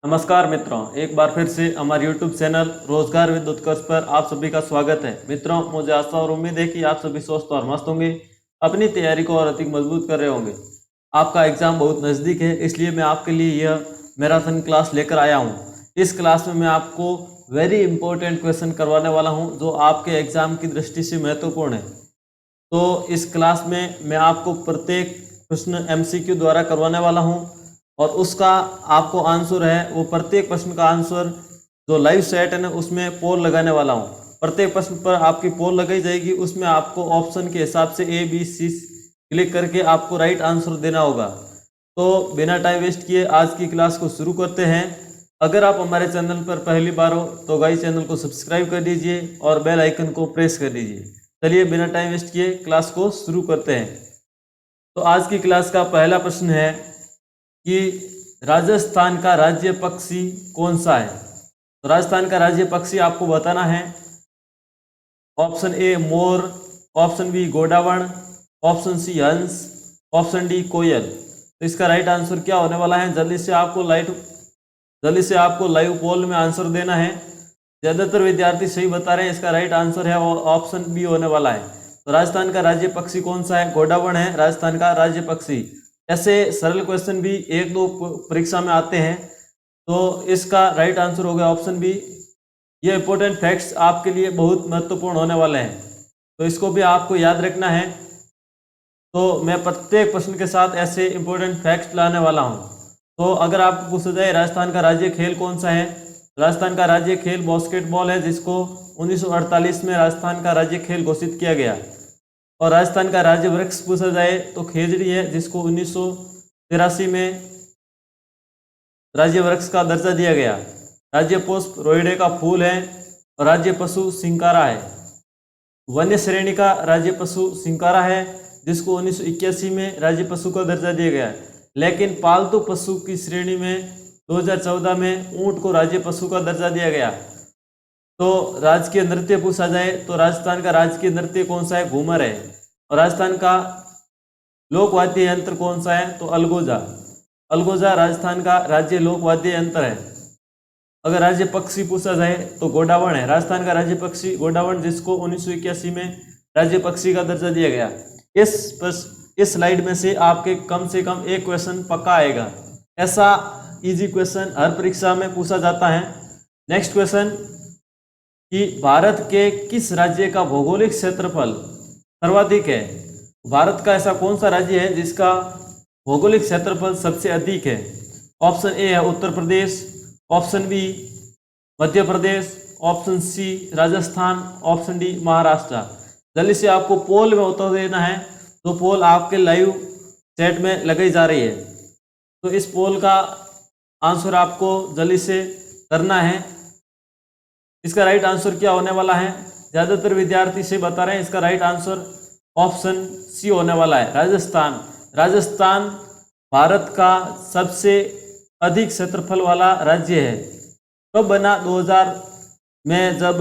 नमस्कार मित्रों, एक बार फिर से हमारे YouTube चैनल रोजगार विद उत्कर्ष पर आप सभी का स्वागत है। मित्रों, मुझे आशा और उम्मीद है कि आप सभी स्वस्थ और मस्त होंगे, अपनी तैयारी को और अधिक मजबूत कर रहे होंगे। आपका एग्जाम बहुत नज़दीक है, इसलिए मैं आपके लिए यह मैराथन क्लास लेकर आया हूँ। इस क्लास में मैं आपको वेरी इंपॉर्टेंट क्वेश्चन करवाने वाला हूँ जो आपके एग्जाम की दृष्टि से महत्वपूर्ण है। तो इस क्लास में मैं आपको प्रत्येक प्रश्न MCQ द्वारा करवाने वाला हूँ और उसका आपको आंसर है वो प्रत्येक प्रश्न का आंसर जो लाइव सेट है ना उसमें पोल लगाने वाला हूँ। प्रत्येक प्रश्न पर आपकी पोल लगाई जाएगी, उसमें आपको ऑप्शन के हिसाब से A, B, C क्लिक करके आपको राइट आंसर देना होगा। तो बिना टाइम वेस्ट किए आज की क्लास को शुरू करते हैं। अगर आप हमारे चैनल पर पहली बार हो तो गाइस चैनल को सब्सक्राइब कर दीजिए और बेल आइकन को प्रेस कर दीजिए। चलिए बिना टाइम वेस्ट किए क्लास को शुरू करते हैं। तो आज की क्लास का पहला प्रश्न है कि राजस्थान का राज्य पक्षी कौन सा है। तो राजस्थान का राज्य पक्षी आपको बताना है। ऑप्शन ए मोर, ऑप्शन बी गोडावण, ऑप्शन सी हंस, ऑप्शन डी कोयल। तो इसका राइट आंसर क्या होने वाला है? जल्दी से आपको लाइव पोल में आंसर देना है। ज़्यादातर विद्यार्थी सही बता रहे हैं, इसका राइट आंसर है और ऑप्शन बी होने वाला है। तो राजस्थान का राज्य पक्षी कौन सा है? गोडावण है राजस्थान का राज्य पक्षी। ऐसे सरल क्वेश्चन भी एक दो परीक्षा में आते हैं, तो इसका राइट आंसर हो गया ऑप्शन बी। ये इंपॉर्टेंट फैक्ट्स आपके लिए बहुत महत्वपूर्ण होने वाले हैं, तो इसको भी आपको याद रखना है। तो मैं प्रत्येक प्रश्न के साथ ऐसे इंपॉर्टेंट फैक्ट्स लाने वाला हूँ। तो अगर आपको पूछा जाए राजस्थान का राज्य खेल कौन सा है, राजस्थान का राज्य खेल बास्केटबॉल है, जिसको 1948 में राजस्थान का राज्य खेल घोषित किया गया। और राजस्थान का राज्य वृक्ष पूछा जाए तो खेजड़ी है, जिसको 1983 में राज्य वृक्ष का दर्जा दिया गया। राज्य पुष्प रोइडे का फूल है और राज्य पशु सिंकारा है। वन्य श्रेणी का राज्य पशु सिंकारा है, जिसको 1981 में राज्य पशु का दर्जा दिया गया। लेकिन पालतू पशु की श्रेणी में 2014 में ऊंट को राज्य पशु का दर्जा दिया गया। तो राजकीय नृत्य पूछा जाए तो राजस्थान का राजकीय नृत्य कौन सा है? घूमर है। और राजस्थान का लोक वाद्य यंत्र कौन सा है? तो अलगोजा। अलगोजा राजस्थान का राज्य लोक वाद्य यंत्र है। अगर राज्य पक्षी पूछा जाए तो गोडावण है राजस्थान का राज्य पक्षी गोडावण, जिसको 1981 में राज्य पक्षी का दर्जा दिया गया। इस स्लाइड में से आपके कम से कम एक क्वेश्चन पक्का आएगा। ऐसा इजी क्वेश्चन हर परीक्षा में पूछा जाता है। नेक्स्ट क्वेश्चन कि भारत के किस राज्य का भौगोलिक क्षेत्रफल सर्वाधिक है? भारत का ऐसा कौन सा राज्य है जिसका भौगोलिक क्षेत्रफल सबसे अधिक है? ऑप्शन ए है Uttar Pradesh, option B Madhya Pradesh, option C Rajasthan, option D Maharashtra. जल्दी से आपको पोल में उत्तर देना है, तो पोल आपके लाइव चैट में लगाई जा रही है। तो इस पोल का आंसर आपको जल्दी से करना है। इसका राइट आंसर क्या होने वाला है? ज़्यादातर विद्यार्थी से बता रहे हैं, इसका राइट आंसर ऑप्शन सी होने वाला है राजस्थान। राजस्थान भारत का सबसे अधिक क्षेत्रफल वाला राज्य है। कब बना? 2000 में जब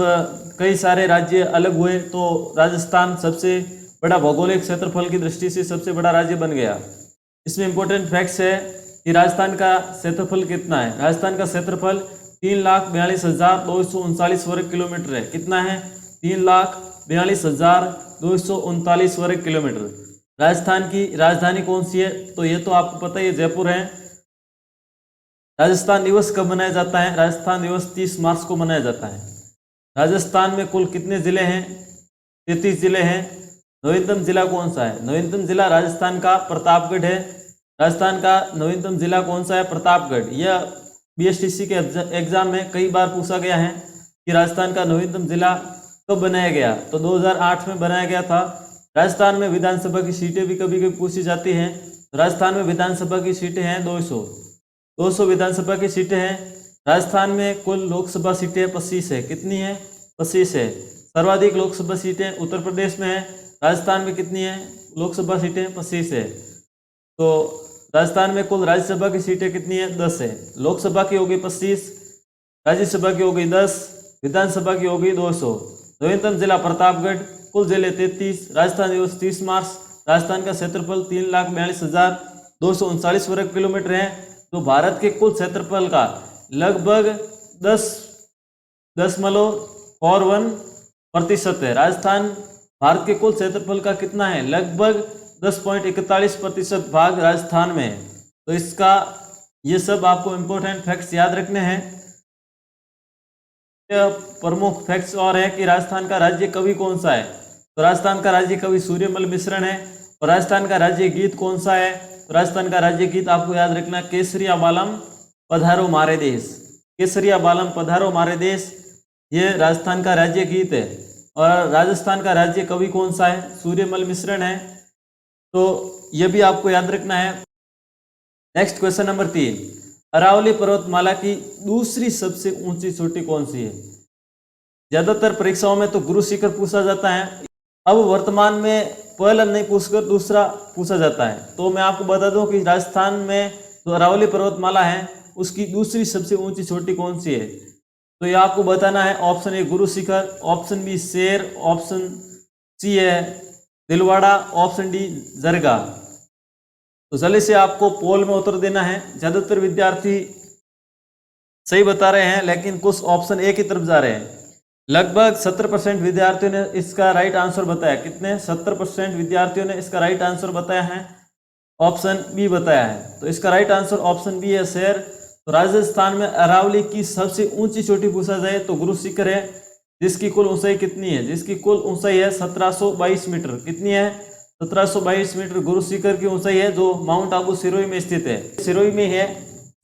कई सारे राज्य अलग हुए तो राजस्थान सबसे बड़ा भौगोलिक क्षेत्रफल की दृष्टि से सबसे बड़ा राज्य बन गया। इसमें इंपॉर्टेंट फैक्ट्स है कि राजस्थान का क्षेत्रफल कितना है। राजस्थान का क्षेत्रफल 3,42,239 वर्ग किलोमीटर है। कितना है? 3,42,239 वर्ग किलोमीटर। राजस्थान की राजधानी कौन सी है? तो ये तो आपको पता ही है, जयपुर है। राजस्थान दिवस कब मनाया जाता है? राजस्थान दिवस 30 मार्च को मनाया जाता है। राजस्थान में कुल कितने जिले हैं? 33 जिले हैं। नवीनतम जिला कौन सा है? नवीनतम जिला राजस्थान का प्रतापगढ़ है। राजस्थान का नवीनतम जिला कौन सा है? प्रतापगढ़। यह BSTC के एग्जाम में कई बार पूछा गया है कि राजस्थान का नवीनतम जिला कब बनाया गया? तो 2008 में बनाया गया था। राजस्थान में विधानसभा की सीटें भी कभी कभी पूछी जाती हैं। राजस्थान में विधानसभा की सीटें हैं 200 विधानसभा की सीटें हैं। राजस्थान में कुल लोकसभा सीटें 25 है। कितनी है? 25 है। सर्वाधिक लोकसभा सीटें उत्तर प्रदेश में है। राजस्थान में कितनी है लोकसभा सीटें? 25 है। तो राजस्थान में कुल राज्यसभा की सीटें कितनी है? 10 है। लोकसभा की होगी 25, राज्यसभा की होगी 10, विधानसभा की होगी 200। नवीनतम जिला प्रतापगढ़, कुल जिले 33। राजस्थान दिवस 30 मार्च। राजस्थान का क्षेत्रफल 3,42,239 वर्ग किलोमीटर है, जो भारत के कुल क्षेत्रफल का लगभग 10.41% है। राजस्थान भारत के कुल क्षेत्रफल का कितना है? लगभग 10.41% भाग राजस्थान में है। तो इसका ये सब आपको इंपॉर्टेंट फैक्ट्स याद रखने हैं। प्रमुख फैक्ट्स और है कि राजस्थान का राज्य कवि कौन सा है? तो राजस्थान का राज्य कवि सूर्यमल मिश्रण है। और राजस्थान का राज्य गीत कौन सा है? तो राजस्थान का राज्य गीत आपको याद रखना केसरिया बालम पधारो मारे देश। केसरिया बालम पधारो मारे देश ये राजस्थान का राज्य गीत है। और राजस्थान का राज्य कवि कौन सा है? सूर्यमल मिश्रण है। तो ये भी आपको याद रखना है। नेक्स्ट क्वेश्चन नंबर 3, अरावली पर्वतमाला की दूसरी सबसे ऊंची चोटी कौन सी है? ज्यादातर परीक्षाओं में तो गुरु शिखर पूछा जाता है। अब वर्तमान में पहला नहीं पूछकर दूसरा पूछा जाता है। तो मैं आपको बता दूं कि राजस्थान में जो अरावली पर्वतमाला है उसकी दूसरी सबसे ऊंची चोटी कौन सी है? तो ये आपको बताना है। ऑप्शन ए गुरु शिखर, ऑप्शन बी शेर, ऑप्शन सी है दिलवाड़ा, ऑप्शन डी जरगा। तो जल्दी से आपको पोल में उत्तर देना है। ज्यादातर विद्यार्थी सही बता रहे हैं लेकिन कुछ ऑप्शन ए की तरफ जा रहे हैं। लगभग 70% विद्यार्थियों ने इसका राइट आंसर बताया। कितने? 70% विद्यार्थियों ने इसका राइट आंसर बताया है, ऑप्शन बी बताया है। तो इसका राइट आंसर ऑप्शन बी है शेर। तो राजस्थान में अरावली की सबसे ऊंची चोटी पूछा जाए तो गुरु शिखर है, जिसकी कुल ऊंचाई कितनी है? जिसकी कुल ऊंचाई है 1722 मीटर। कितनी है? 1722 मीटर गुरु शिखर की ऊंचाई है, जो माउंट आबू सिरोही में स्थित है। सिरोही में है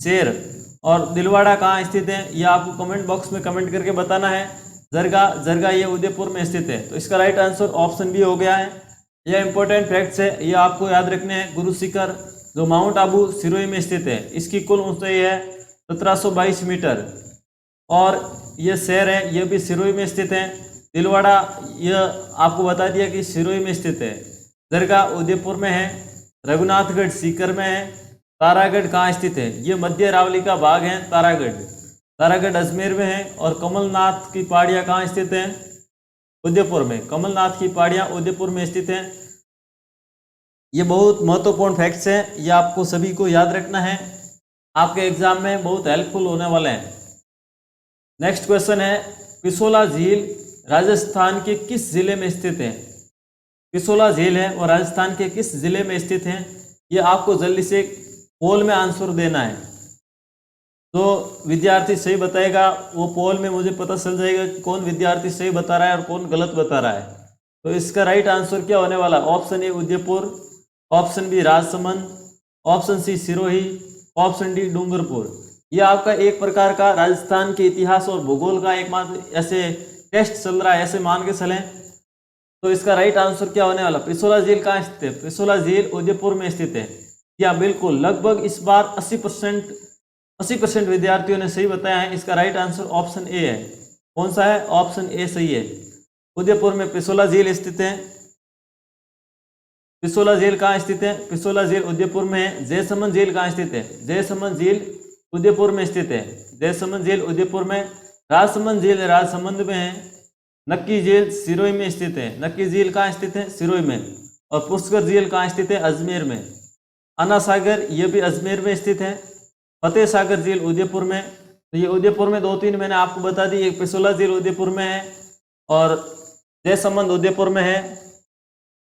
शेर। और दिलवाड़ा कहाँ स्थित है ये आपको कमेंट बॉक्स में कमेंट करके बताना है। जरगा ये उदयपुर में स्थित है। तो इसका राइट आंसर ऑप्शन बी हो गया है। यह इंपॉर्टेंट फैक्ट्स है, ये आपको याद रखने हैं। गुरु शिखर जो माउंट आबू सिरोही में स्थित है, इसकी कुल ऊंचाई है 1722 मीटर। और ये शेर है, ये भी सिरोही में स्थित है। दिलवाड़ा यह आपको बता दिया कि सिरोही में स्थित है। जरगा उदयपुर में है। रघुनाथगढ़ सीकर में है। तारागढ़ कहाँ स्थित है? ये मध्य अरावली का भाग है। तारागढ़ अजमेर में है। और कमलनाथ की पहाड़ियाँ कहाँ स्थित हैं? उदयपुर में। कमलनाथ की पहाड़ियाँ उदयपुर में स्थित हैं। ये बहुत महत्वपूर्ण फैक्ट्स हैं, ये आपको सभी को याद रखना है, आपके एग्जाम में बहुत हेल्पफुल होने वाले हैं। नेक्स्ट क्वेश्चन है, पिसोला झील राजस्थान के किस जिले में स्थित है? पिसोला झील है वो राजस्थान के किस जिले में स्थित है? ये आपको जल्दी से पोल में आंसर देना है। तो विद्यार्थी सही बताएगा वो पोल में मुझे पता चल जाएगा कि कौन विद्यार्थी सही बता रहा है और कौन गलत बता रहा है। तो इसका राइट आंसर क्या होने वाला? Option A Udaipur, option B Rajsamand, option C Sirohi, option D Dungarpur. यह आपका एक प्रकार का राजस्थान के इतिहास और भूगोल का एकमात्र ऐसे टेस्ट चल रहा है, ऐसे मान के चलें। तो इसका राइट आंसर क्या होने वाला? पिसोला झील कहाँ स्थित है? पिसोला झील उदयपुर में स्थित है। या बिल्कुल, लगभग इस बार 80% विद्यार्थियों ने सही बताया है। इसका राइट आंसर ऑप्शन ए है। कौन सा है? ऑप्शन ए सही है। उदयपुर में पिसोला झील स्थित है। पिसोला झील कहाँ स्थित है? पिसोला झील उदयपुर में है। जयसमंद झील कहाँ स्थित है? जयसमंद झील उदयपुर में स्थित है। जयसमंद झील उदयपुर में। राजसमंद झील राजसमंद में है। नक्की झील सिरोही में स्थित है। नक्की झील कहाँ स्थित है? सिरोही में। और पुष्कर झील कहाँ स्थित है? अजमेर में। अन्ना सागर ये भी अजमेर में स्थित है। फतेह सागर झील उदयपुर में। तो ये उदयपुर में 2-3 मैंने आपको बता दी। एक पिसोला झील उदयपुर में है और जयसमंद उदयपुर में है,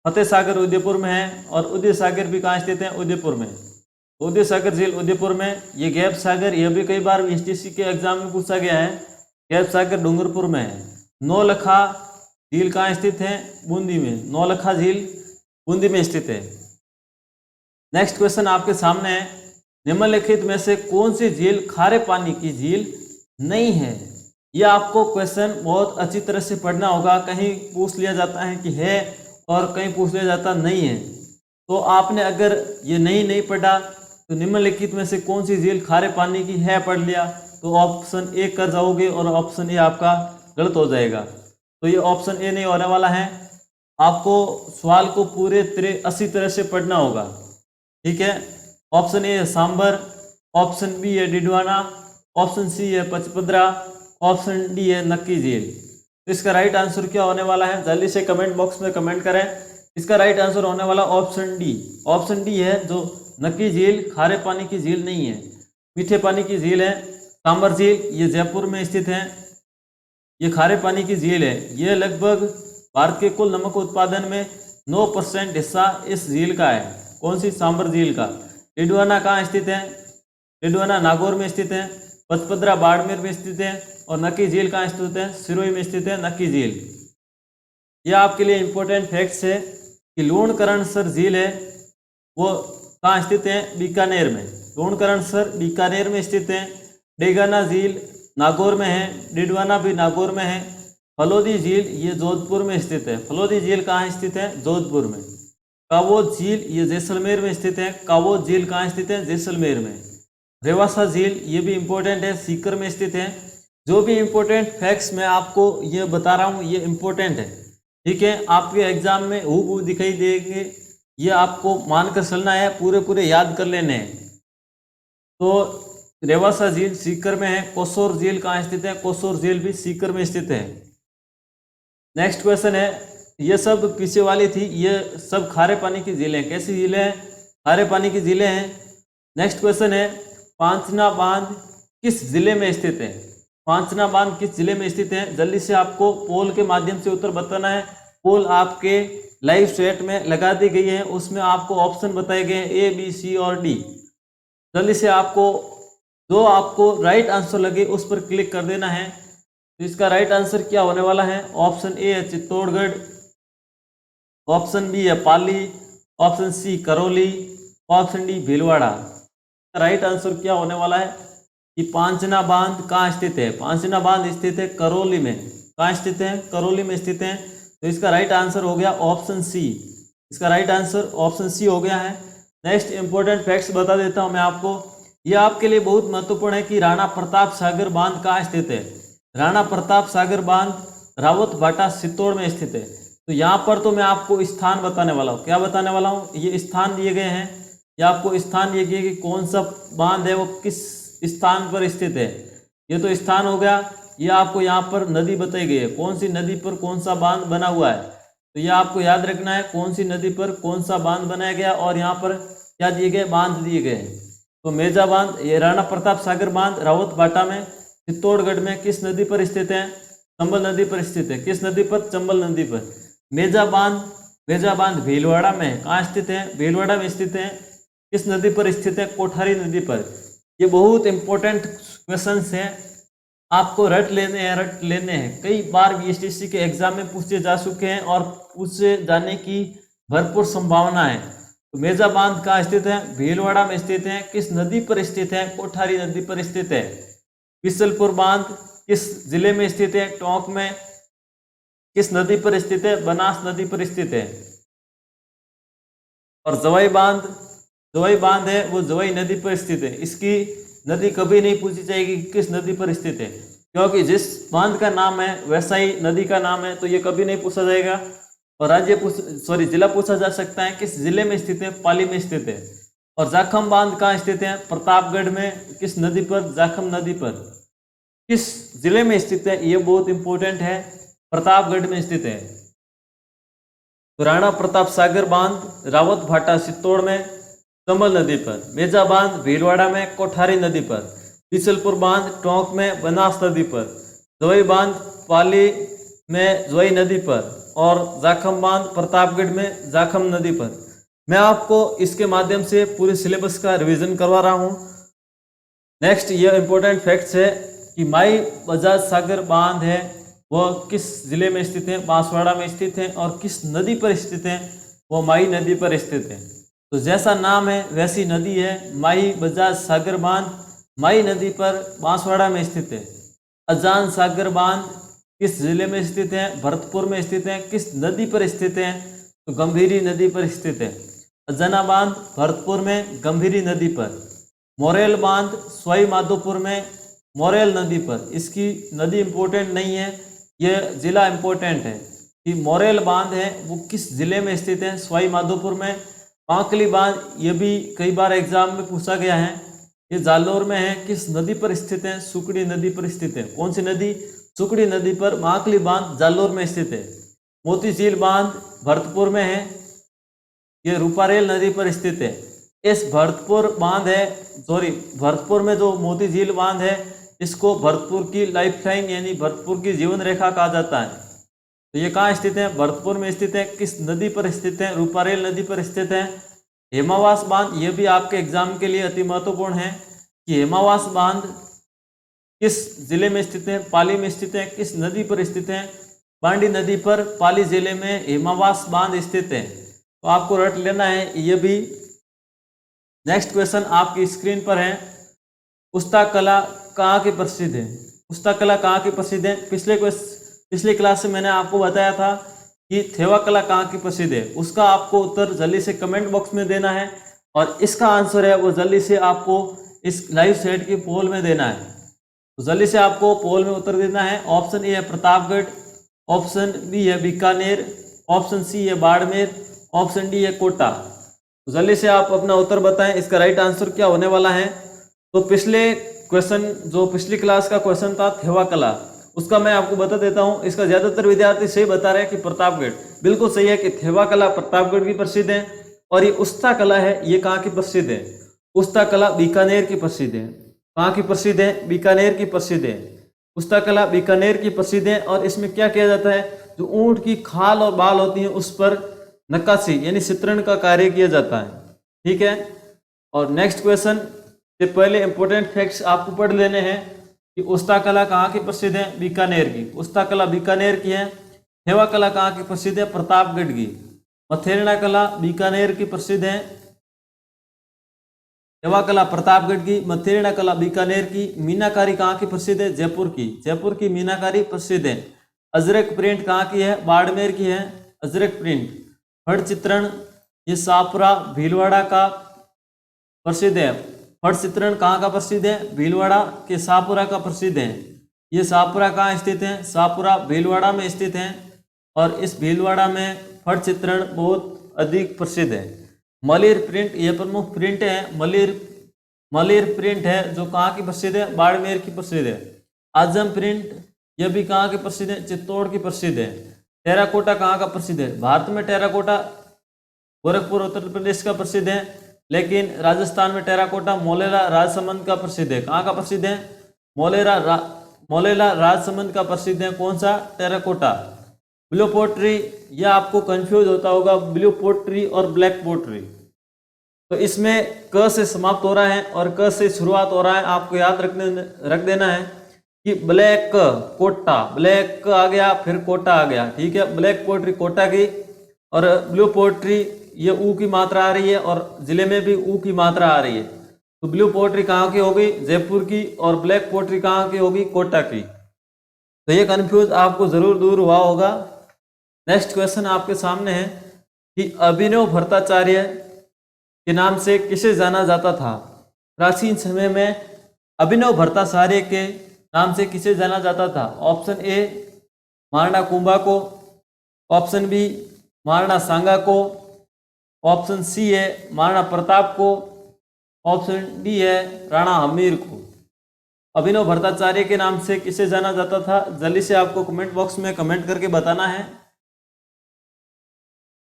फतेह सागर उदयपुर में है और उदय सागर भी कहाँ स्थित है? उदयपुर में। उदय सागर झील उदयपुर में। ये गैप सागर यह भी कई बार एसटीसी के एग्जाम में पूछा गया है। गैप सागर डूंगरपुर में है। नौलखा झील कहाँ स्थित है? बूंदी में। नौलखा झील बूंदी में स्थित है। नेक्स्ट क्वेश्चन आपके सामने है, निम्नलिखित में से कौन सी झील खारे पानी की झील नहीं है? यह आपको क्वेश्चन बहुत अच्छी तरह से पढ़ना होगा। कहीं पूछ लिया जाता है कि है और कहीं पूछ लिया जाता नहीं है। तो आपने अगर ये नहीं पढ़ा तो निम्नलिखित में से कौन सी झील खारे पानी की है पढ़ लिया तो ऑप्शन ए कर जाओगे और ऑप्शन ए आपका गलत हो जाएगा। तो ये ऑप्शन ए नहीं होने वाला है। आपको सवाल को पूरे 80 तरह से पढ़ना होगा, ठीक है। ऑप्शन ए है सांबर, ऑप्शन बी है डिडवाना, ऑप्शन सी है पचपदरा, ऑप्शन डी है नक्की झील। तो इसका राइट आंसर क्या होने वाला है? जल्दी से कमेंट बॉक्स में कमेंट करें। इसका राइट आंसर होने वाला ऑप्शन डी। ऑप्शन डी है जो नक्की झील खारे पानी की झील नहीं है, मीठे पानी की झील है। सांबर झील ये जयपुर में स्थित है। ये खारे पानी की झील है। ये लगभग भारत के कुल नमक उत्पादन में 9% हिस्सा इस झील का है। कौन सी? सांबर झील का। डिडवाना कहाँ स्थित है? डिडवाना नागौर में स्थित है। पचपदरा बाड़मेर में स्थित है। और नक्की झील कहाँ स्थित है? सिरोही में स्थित है नक्की झील। यह आपके लिए इंपॉर्टेंट फैक्ट्स है कि लूणकरणसर झील है वो कहाँ स्थित है? बीकानेर में। लूणकरणसर बीकानेर में स्थित है। डेगाना झील नागौर में है। डिडवाना भी नागौर में है। फलोदी झील ये जोधपुर में स्थित है। फलोदी झील कहाँ स्थित है? जोधपुर में। कावोद झील ये जैसलमेर में स्थित है। कावोद झील कहाँ स्थित है? जैसलमेर में। रेवासा झील ये भी इम्पोर्टेंट है, सीकर में स्थित है। जो भी इम्पोर्टेंट फैक्ट्स मैं आपको ये बता रहा हूँ ये इम्पोर्टेंट है, ठीक है। आपके एग्जाम में हूबहू दिखाई देंगे, ये आपको मानकर चलना है, पूरे पूरे याद कर लेने हैं। तो रेवासा झील सीकर में है। कोसोर झील कहाँ स्थित है? कोसोर झील भी सीकर में स्थित है। नेक्स्ट क्वेश्चन है, ये सब पीछे वाली थी, ये सब खारे पानी की झीलें। कैसी झीलें हैं? खारे पानी की झीलें हैं। नेक्स्ट क्वेश्चन है, पांचना बांध किस जिले में स्थित है? पांचना बांध किस जिले में स्थित है? जल्दी से आपको पोल के माध्यम से उत्तर बताना है। पोल आपके लाइव चैट में लगा दी गई है, उसमें आपको ऑप्शन बताए गए हैं ए, बी, सी और डी। जल्दी से आपको जो आपको राइट आंसर लगे उस पर क्लिक कर देना है। तो इसका राइट आंसर क्या होने वाला है? ऑप्शन ए है चित्तौड़गढ़, ऑप्शन बी है Pali, option C Karauli, option D Bhilwara. Right answer क्या होने वाला है कि पांचना बांध कहाँ स्थित है? पांचना बांध स्थित है करौली में। कहाँ स्थित है? करौली में स्थित है। तो इसका राइट आंसर हो गया ऑप्शन सी। इसका राइट आंसर ऑप्शन सी हो गया है। नेक्स्ट इंपॉर्टेंट फैक्ट्स बता देता हूं मैं आपको। यह आपके लिए बहुत महत्वपूर्ण है कि राणा प्रताप सागर बांध कहाँ स्थित है? राणा प्रताप सागर बांध रावत भाटा चित्तौड़ में स्थित है। तो यहाँ पर तो मैं आपको स्थान बताने वाला हूँ। क्या बताने वाला हूँ? ये स्थान दिए गए हैं, या आपको स्थान दिए गए कि कौन सा बांध है वो किस स्थान पर स्थित है। ये तो स्थान हो गया। ये आपको यहाँ पर नदी बताई गई है, कौन सी नदी पर कौन सा बांध बना हुआ है। तो ये आपको याद रखना है, कौन सी नदी पर कौन सा बांध बनाया गया और यहाँ पर क्या दिए गए? बांध दिए गए। तो मेजा बांध, ये राणा प्रताप सागर बांध रावत भाटा में चित्तौड़गढ़ में किस नदी पर स्थित है? चंबल नदी पर स्थित है। किस नदी पर? चंबल नदी पर। मेजा बांध भीलवाड़ा में कहाँ स्थित है? भीलवाड़ा में स्थित है। किस नदी पर स्थित है? कोठारी नदी पर। ये बहुत इंपॉर्टेंट क्वेश्चंस हैं, आपको रट लेने हैं। कई बार बीएसटीसी के एग्जाम में पूछे जा चुके हैं और पूछे जाने की भरपूर संभावना है। तो मेजा बांध कहाँ स्थित है? भीलवाड़ा में स्थित है। किस नदी पर स्थित है? कोठारी नदी पर स्थित है। बिसलपुर बांध किस जिले में स्थित है? टोंक में। किस नदी पर स्थित है? बनास नदी पर स्थित है। और जवाई बांध है वो जवाई नदी पर स्थित है। इसकी नदी कभी नहीं पूछी जाएगी किस नदी पर स्थित है, क्योंकि जिस बांध का नाम है वैसा ही नदी का नाम है, तो ये कभी नहीं पूछा जाएगा। और जिला पूछा जा सकता है किस जिले में स्थित है? पाली में स्थित है। और जाखम बांध कहाँ स्थित है? प्रतापगढ़ में। किस नदी पर? जाखम नदी पर। किस जिले में स्थित है? ये बहुत इंपॉर्टेंट है, प्रतापगढ़ में स्थित है। तो राणा प्रताप सागर बांध रावत भाटा चित्तौड़ में, चंबल नदी पर। मेजा बांध भीलवाड़ा में, कोठारी नदी पर। बिसलपुर बांध टोंक में, बनास नदी पर। जवाई बांध पाली में, जवाई नदी पर। और जाखम बांध प्रतापगढ़ में, जाखम नदी पर। मैं आपको इसके माध्यम से पूरे सिलेबस का रिवीजन करवा रहा हूँ। नेक्स्ट ये इंपॉर्टेंट फैक्ट्स है कि माई बजाज सागर बांध है वह किस जिले में स्थित है? बांसवाड़ा में स्थित है। और किस नदी पर स्थित है? वो माई नदी पर स्थित है। तो जैसा नाम है वैसी नदी है, माई बजाज सागर बांध माई नदी पर बांसवाड़ा में स्थित है। अजान सागर बांध किस जिले में स्थित है? भरतपुर में स्थित है। किस नदी पर स्थित है? तो गंभीरी नदी पर स्थित है। अजाना बांध भरतपुर में, गंभीरी नदी पर। मोरेल बांध सवाई माधोपुर में, मोरेल नदी पर। इसकी नदी इंपॉर्टेंट नहीं है, यह जिला इंपॉर्टेंट है कि मोरेल बांध है वो किस जिले में स्थित है? सवाई माधोपुर में। पांकली बांध ये भी कई बार एग्जाम में पूछा गया है, ये जालोर में है। किस नदी पर स्थित है? सुकड़ी नदी पर स्थित है। कौन सी नदी? सुकड़ी नदी पर। माकली बांध जालोर में स्थित है। मोती झील बांध भरतपुर में है, ये रूपारेल नदी पर स्थित है। भरतपुर में जो मोती झील बांध है इसको भरतपुर की लाइफलाइन यानी भरतपुर की जीवन रेखा कहा जाता है। तो ये कहाँ स्थित है? भरतपुर में स्थित है। किस नदी पर स्थित है? रूपारेल नदी पर स्थित है। हेमावास बांध, ये भी आपके एग्जाम के लिए अति महत्वपूर्ण है कि हेमावास बांध किस जिले में स्थित है? पाली में स्थित है। किस नदी पर स्थित है? बांडी नदी पर पाली जिले में हेमावास बांध स्थित है। तो आपको रट लेना है ये भी। नेक्स्ट क्वेश्चन आपकी स्क्रीन पर है, उस्ता कला कहाँ की प्रसिद्ध है? उस्ता कला कहाँ की प्रसिद्ध है? पिछले क्लास से मैंने आपको बताया था कि थेवा कला कहाँ की प्रसिद्ध है। उसका आपको उत्तर जल्दी से कमेंट बॉक्स में देना है और इसका आंसर है वो जल्दी से आपको इस लाइव सेट की पोल में देना है। तो जल्दी से आपको पोल में उत्तर देना है। ऑप्शन ए है प्रतापगढ़, ऑप्शन बी है बीकानेर, ऑप्शन सी है बाड़मेर, ऑप्शन डी है कोटा। तो जल्दी से आप अपना उत्तर बताएं, इसका राइट आंसर क्या होने वाला है। तो पिछले क्वेश्चन, जो पिछली क्लास का क्वेश्चन था थेवा कला, उसका मैं आपको बता देता हूं। इसका ज्यादातर विद्यार्थी सही बता रहे हैं कि प्रतापगढ़। बिल्कुल सही है कि थेवा कला प्रतापगढ़ की प्रसिद्ध है। और ये उस्ता कला है, ये कहाँ की प्रसिद्ध है? उस्ता कला बीकानेर की प्रसिद्ध है। कहाँ की प्रसिद्ध है? बीकानेर की प्रसिद्ध है। उस्ता कला बीकानेर की प्रसिद्ध है। और इसमें क्या किया जाता है? जो ऊंट की खाल और बाल होती है उस पर नक्काशी यानी चित्रण का कार्य किया जाता है। ठीक है। और नेक्स्ट क्वेश्चन से पहले इंपॉर्टेंट फैक्ट्स आपको पढ़ लेने हैं कि उस्ता कला कहाँ की प्रसिद्ध है? बीकानेर की। उस्ता कला बीकानेर की है। थेवा कला कहाँ की प्रसिद्ध है? प्रतापगढ़ की। मथेरना कला बीकानेर की प्रसिद्ध है। थेवा कला प्रतापगढ़ की। मथेरना कला बीकानेर की। मीनाकारी कहाँ की प्रसिद्ध है? जयपुर की। जयपुर की मीनाकारी प्रसिद्ध है। अजरक प्रिंट कहाँ की है? बाड़मेर की है अजरक प्रिंट। फड़ चित्रण, ये सापुरा भीलवाड़ा का प्रसिद्ध है। फड़ चित्रण कहाँ का प्रसिद्ध है? भीलवाड़ा के सापुरा का प्रसिद्ध है। ये सापुरा कहाँ स्थित है? सापुरा भीलवाड़ा में स्थित है। और इस भीलवाड़ा में फड़ चित्रण बहुत अधिक प्रसिद्ध है। मलिर प्रिंट, ये प्रमुख प्रिंट है। मलिर प्रिंट है जो कहाँ की प्रसिद्ध है? बाड़मेर की प्रसिद्ध है। आजम प्रिंट, यह भी कहाँ की प्रसिद्ध है? चित्तौड़ की प्रसिद्ध है। टेराकोटा कहाँ का प्रसिद्ध है? भारत में टेराकोटा गोरखपुर उत्तर प्रदेश का प्रसिद्ध है। लेकिन राजस्थान में टेराकोटा मोलेरा राजसमंद का प्रसिद्ध है। कहाँ का प्रसिद्ध है? मोलेरा राजसमंद का प्रसिद्ध है। कौन सा? टेराकोटा। ब्लू पोट्री, यह आपको कंफ्यूज होता होगा ब्लू पोट्री और ब्लैक पोट्री। तो इसमें क से समाप्त हो रहा है और क से शुरुआत हो रहा है। आपको याद रख देना है कि ब्लैक कोटा, ब्लैक आ गया फिर कोटा आ गया। ठीक है। ब्लैक पोट्री कोटा की और ब्लू पोट्री ये ऊ की मात्रा आ रही है और जिले में भी ऊ की मात्रा आ रही है। तो ब्लू पोट्री कहाँ की होगी? जयपुर की। और ब्लैक पोट्री कहाँ की होगी? कोटा की। तो ये कंफ्यूज आपको जरूर दूर हुआ होगा। नेक्स्ट क्वेश्चन आपके सामने है कि अभिनव भट्टाचार्य के नाम से किसे जाना जाता था? प्राचीन समय में अभिनव भट्टाचार्य के नाम से किसे जाना जाता था? ऑप्शन ए महाराणा कुंभा को, ऑप्शन बी महाराणा सांगा को, ऑप्शन सी है महाराणा प्रताप को, ऑप्शन डी है राणा हमीर को। अभिनव भट्टाचार्य के नाम से किसे जाना जाता था? जल्दी से आपको कमेंट बॉक्स में कमेंट करके बताना है।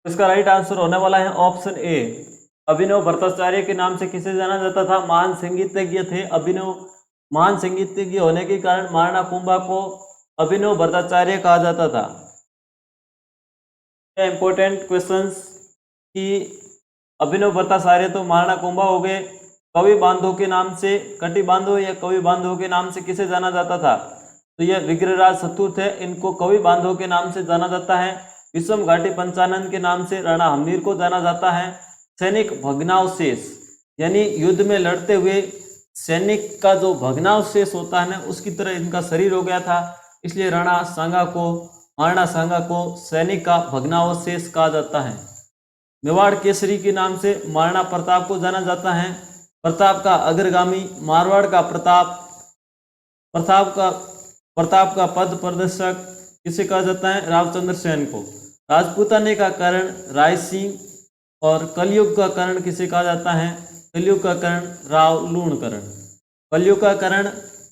इसका राइट आंसर होने वाला है ऑप्शन ए। अभिनव भट्टाचार्य के नाम से किसे जाना जाता था? महान संगीतज्ञ थे अभिनव। महान संगीतज्ञ होने के कारण महाराणा कुंभा को अभिनव भट्टाचार्य कहा जाता था। इंपॉर्टेंट क्वेश्चंस कि अभिनव भट्टाचार्य तो महाराणा कुंभा हो गए। कवि बांधव के नाम से, कटि बांधव या कवि बांधव के नाम से किसे जाना जाता था? तो यह विग्रहराज चतुर्थ है, इनको कवि बांधव के नाम से जाना जाता है। विषम घाटी पंचानन के नाम से राणा हमीर को जाना जाता है। सैनिक भग्नावशेष यानी युद्ध में लड़ते हुए सैनिक का जो भग्नावशेष होता है ना, उसकी तरह इनका शरीर हो गया था, इसलिए महाराणा सांगा को सैनिक का भग्नावशेष कहा जाता है। मेवाड़ केसरी के नाम से महाराणा प्रताप को जाना जाता है। प्रताप का अग्रगामी, मारवाड़ का प्रताप का पद प्रदर्शक किसे कहा जाता है? रामचंद्र सेन को। राजपूताने का कर्ण राय सिंह और कलयुग का कर्ण किसे कहा जाता है? कलयुग का कर्ण राव लूणकर्ण। कलयुग का कर्ण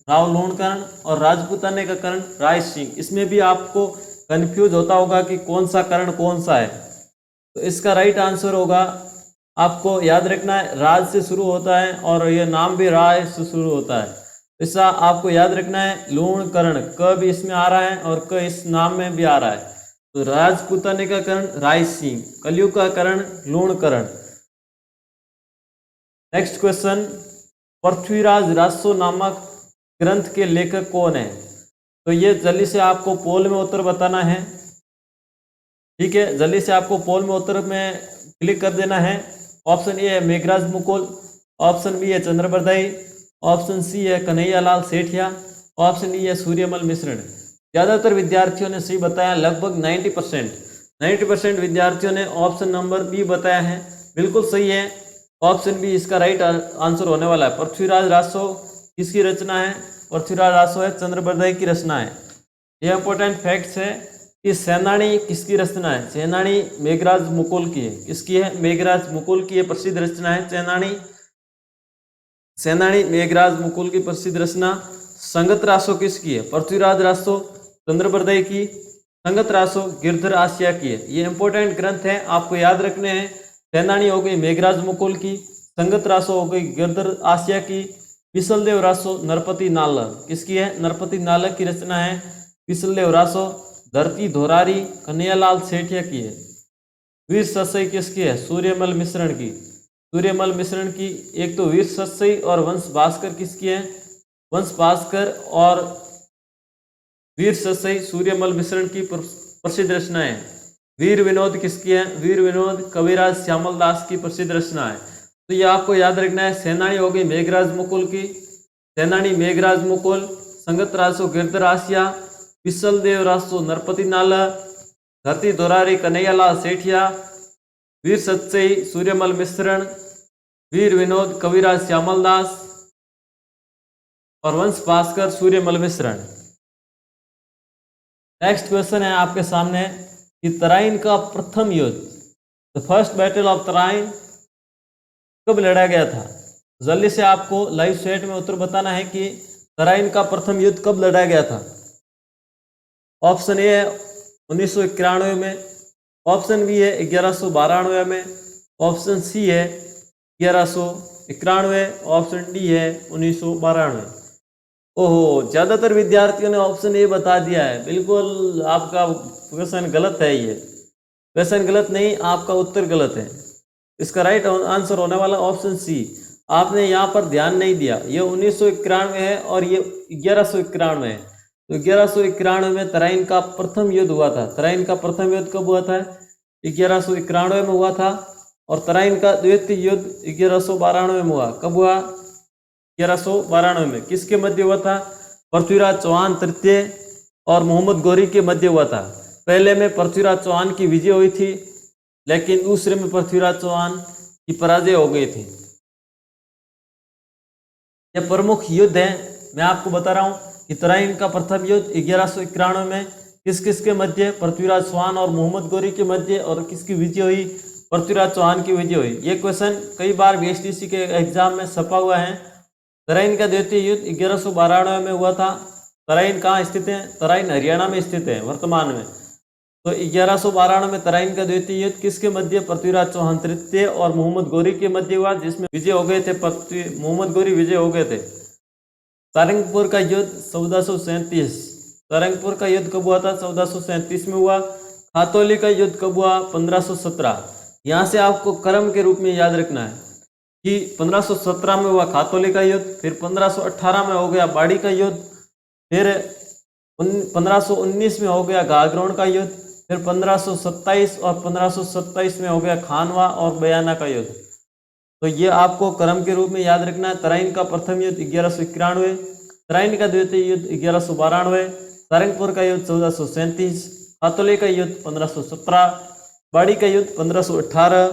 राव लूणकर्ण और राजपूताने का कर्ण राय सिंह। इसमें भी आपको कंफ्यूज होता होगा कि कौन सा कर्ण कौन सा है। तो इसका राइट आंसर होगा, आपको याद रखना है, राज से शुरू होता है और यह नाम भी राय से शुरू होता है। ऐसा आपको याद रखना है। लूण कर्ण, क भी इसमें आ रहा है और क इस नाम में भी आ रहा है। तो राजपूताने का कर्ण रायसिंह, कलयुग का कर्ण लूण कर्ण। नेक्स्ट क्वेश्चन, पृथ्वीराज रासो नामक ग्रंथ के लेखक कौन है? तो ये जल्दी से आपको पोल में उत्तर बताना है। ठीक है, जल्दी से आपको पोल में उत्तर में क्लिक कर देना है। ऑप्शन ए है मेघराज मुकुल, ऑप्शन बी है चंद्रबरदाई, ऑप्शन सी है कन्हैयालाल सेठिया, ऑप्शन डी है सूर्यमल मिश्रण। ज़्यादातर विद्यार्थियों ने सही बताया, लगभग 90% विद्यार्थियों ने ऑप्शन नंबर बी बताया है। बिल्कुल सही है, ऑप्शन बी इसका राइट आंसर होने वाला है। पृथ्वीराज रासो किसकी रचना है? पृथ्वीराज रासो है चंद्रबरदाई की रचना है। यह इंपॉर्टेंट फैक्ट्स है कि सेनानी किसकी रचना है? सेनानी मेघराज मुकुल की है। किसकी है? मेघराज मुकुल की प्रसिद्ध रचना है सेनानी मेघराज मुकुल की प्रसिद्ध रचना। संगत रासो किसकी है? पृथ्वीराज रासो चंद्रबरदाई की, संगत रासो गिरधर आसिया की है। ये इंपॉर्टेंट ग्रंथ है, आपको याद रखने हैं। सेनानी हो गई मेघराज मुकुल की, संगत रासो हो गई गिरधर आसिया की, पिसलदेव रासो नरपति नालक किसकी है? नरपति नालक की रचना है पिसलदेव रासो। धरती धोरारी कन्हैयालाल सेठिया की है। वीर सतसई किसकी है? सूर्यमल मिश्रण की, सूर्यमल मिश्रण की। एक तो वीर सतसई और वंश भास्कर किसकी है? वंश भास्कर और वीर सतसई सूर्यमल मिश्रण की प्रसिद्ध रचना है। वीर विनोद किसकी है? वीर विनोद कविराज श्यामल दास की प्रसिद्ध रचना है। तो ये आपको याद रखना है। सेनानी हो गई मेघराज मुकुल की, सेनानी मेघराज मुकुल, संगत रासो गिरधर आसिया, पिसलदेव रासो नरपति नालक, धरती धोरारी कन्हैयालाल सेठिया, वीर सतसई सूर्यमल मिश्रण, वीर विनोद कविराज श्यामल दास और वंश भास्कर सूर्यमल मिश्रण। नेक्स्ट क्वेश्चन है आपके सामने कि तराइन का प्रथम युद्ध, the first battle of Tarain, कब लड़ा गया था? जल्दी से आपको लाइव चैट में उत्तर बताना है कि तराइन का प्रथम युद्ध कब लड़ा गया था। ऑप्शन ए है 1991 में, ऑप्शन बी है 1192 में, ऑप्शन सी है 1191, ऑप्शन डी है 1992। ओहो, ज़्यादातर विद्यार्थियों ने ऑप्शन ए बता दिया है। बिल्कुल आपका क्वेश्चन गलत है। ये क्वेश्चन गलत नहीं, आपका उत्तर गलत है। इसका राइट आंसर होने वाला ऑप्शन सी। आपने यहाँ पर ध्यान नहीं दिया। ये 1991 है और ये 1191 है। तो 1191 में तराइन का प्रथम युद्ध हुआ था। तराइन का प्रथम युद्ध कब हुआ था? 1191 में हुआ था। और तराइन का द्वितीय युद्ध 1192 में हुआ। कब हुआ? 1192 में। किसके मध्य हुआ था? पृथ्वीराज चौहान तृतीय और मोहम्मद गौरी के मध्य हुआ था। पहले में पृथ्वीराज चौहान की विजय हुई थी, लेकिन दूसरे में पृथ्वीराज चौहान की पराजय हो गई थी। यह प्रमुख युद्ध है। मैं आपको बता रहा हूँ कि तराइन का प्रथम युद्ध 1191 में किस किस के मध्य? पृथ्वीराज चौहान और मोहम्मद गौरी के मध्य। और किसकी विजय हुई? पृथ्वीराज चौहान की विजय हुई। ये क्वेश्चन कई बार बीएसटीसी के एग्जाम में छपा हुआ है। तराइन का द्वितीय युद्ध 1192 में हुआ था। तराइन कहाँ स्थित है? तराइन हरियाणा में स्थित है वर्तमान में। तो 1192 में तराइन का द्वितीय युद्ध किसके मध्य? पृथ्वीराज चौहान तृतीय और मोहम्मद गौरी के मध्य हुआ, जिसमें विजय हो गए थे मोहम्मद गौरी विजय हो गए थे। सारंगपुर का युद्ध 1437। सारंगपुर का युद्ध कब हुआ था? 1437 में हुआ। खातौली का युद्ध कब हुआ? 1517। यहाँ से आपको क्रम के रूप में याद रखना है कि 1517 में हुआ खातौली का युद्ध, फिर 1518 में हो गया बाड़ी का युद्ध, फिर 1519 में हो गया गागरोन का युद्ध, फिर 1527 और 1527 में हो गया खानवा और बयाना का युद्ध। तो ये आपको क्रम के रूप में याद रखना है। तराइन का प्रथम युद्ध 1191, तराइन का द्वितीय युद्ध 1192, सारंगपुर का युद्ध 1437, खातौली का युद्ध 1517, बाड़ी का युद्ध 1518,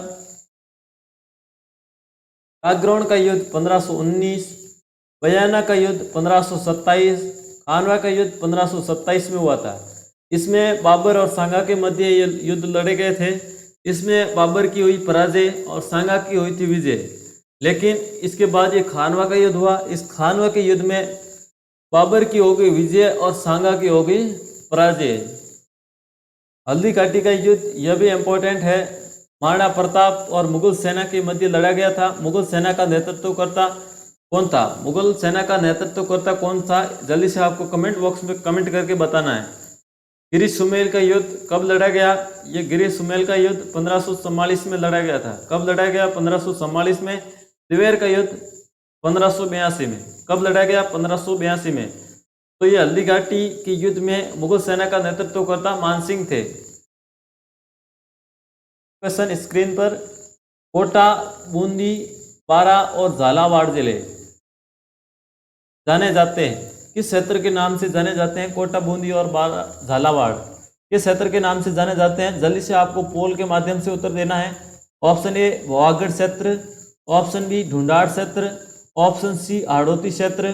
गागरोन का युद्ध 1519, बयाना का युद्ध 1527, खानवा का युद्ध 1527 में हुआ था। इसमें बाबर और सांगा के मध्य युद्ध लड़े गए थे। इसमें बाबर की हुई पराजय और सांगा की हुई थी विजय। लेकिन इसके बाद ये खानवा का युद्ध हुआ। इस खानवा के युद्ध में बाबर की हो गई विजय और सांगा की हो गई पराजय। हल्दी घाटी का युद्ध यह भी इम्पोर्टेंट है। महाराणा प्रताप और मुगल सेना के मध्य लड़ा गया था। मुगल सेना का नेतृत्व करता कौन था? मुगल सेना का नेतृत्व करता कौन था? जल्दी से आपको कमेंट बॉक्स में कमेंट करके बताना है। गिरी सुमेल का युद्ध कब लड़ा गया? ये गिरी सुमेल का युद्ध 1544 में लड़ा गया था। कब लड़ा गया? 1544 में। दिवेर का युद्ध 1582 में। कब लड़ा गया? 1582 में। तो ये हल्दी घाटी के युद्ध में मुगल सेना का नेतृत्व करता मानसिंह थे। क्वेश्चन स्क्रीन पर, कोटा, बूंदी, बारा और झालावाड़ जिले जाने जाते हैं किस क्षेत्र के नाम से जाने जाते हैं? कोटा, बूंदी और बारा, झालावाड़ किस क्षेत्र के नाम से जाने जाते हैं? जल्दी से आपको पोल के माध्यम से उत्तर देना है। ऑप्शन ए वागड़ क्षेत्र, ऑप्शन बी ढूंढाड़ क्षेत्र, ऑप्शन सी हाड़ौती क्षेत्र,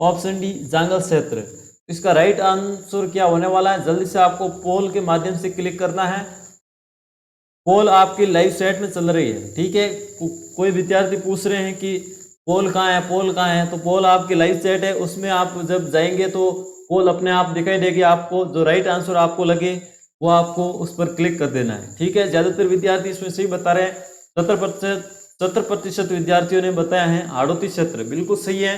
ऑप्शन डी जांगल क्षेत्र। इसका राइट आंसर क्या होने वाला है? जल्दी से आपको पोल के माध्यम से क्लिक करना है। पोल आपकी लाइव सेट में चल रही है, ठीक है। कोई विद्यार्थी पूछ रहे हैं कि पोल कहाँ है, पोल कहाँ है? तो पोल आपकी लाइव सेट है, उसमें आप जब जाएंगे तो पोल अपने आप दिखाई देगी आपको। जो राइट आंसर आपको लगे वो आपको उस पर क्लिक कर देना है, ठीक है। ज़्यादातर विद्यार्थी इसमें सही बता रहे हैं। 70% विद्यार्थियों ने बताया है हाड़ौती क्षेत्र, बिल्कुल सही है।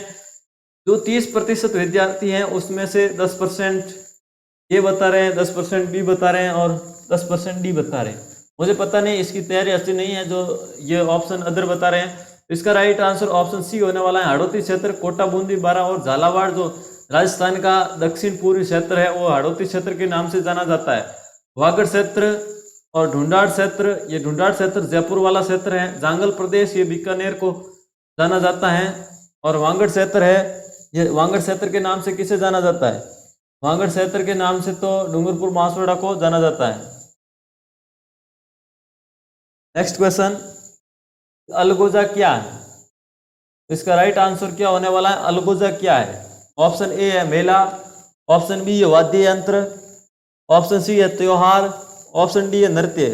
जो 30% विद्यार्थी हैं उसमें से 10% ये बता रहे हैं, 10% बी बता रहे हैं और 10% डी बता रहे हैं। मुझे पता नहीं, इसकी तैयारी अच्छी नहीं है जो ये ऑप्शन अदर बता रहे हैं। इसका राइट आंसर ऑप्शन सी होने वाला है, हाड़ौती क्षेत्र। कोटा, बूंदी, बारा और झालावाड़ जो राजस्थान का दक्षिण पूर्वी क्षेत्र है वो हाड़ौती क्षेत्र के नाम से जाना जाता है। वागड़ क्षेत्र और ढूंढाड़ क्षेत्र, ये ढूंढाड़ क्षेत्र जयपुर वाला क्षेत्र है। जांगल प्रदेश ये बीकानेर को जाना जाता है। और वागड़ क्षेत्र है, ये वागड़ क्षेत्र के नाम से किसे जाना जाता है? वागड़ क्षेत्र के नाम से तो डूंगरपुर बांसवाड़ा को जाना जाता है। नेक्स्ट क्वेश्चन, अलगोजा क्या है? इसका राइट आंसर क्या होने वाला है? अलगोजा क्या है? ऑप्शन ए है मेला, ऑप्शन बी है वाद्य यंत्र, ऑप्शन सी है त्योहार, ऑप्शन डी है नृत्य।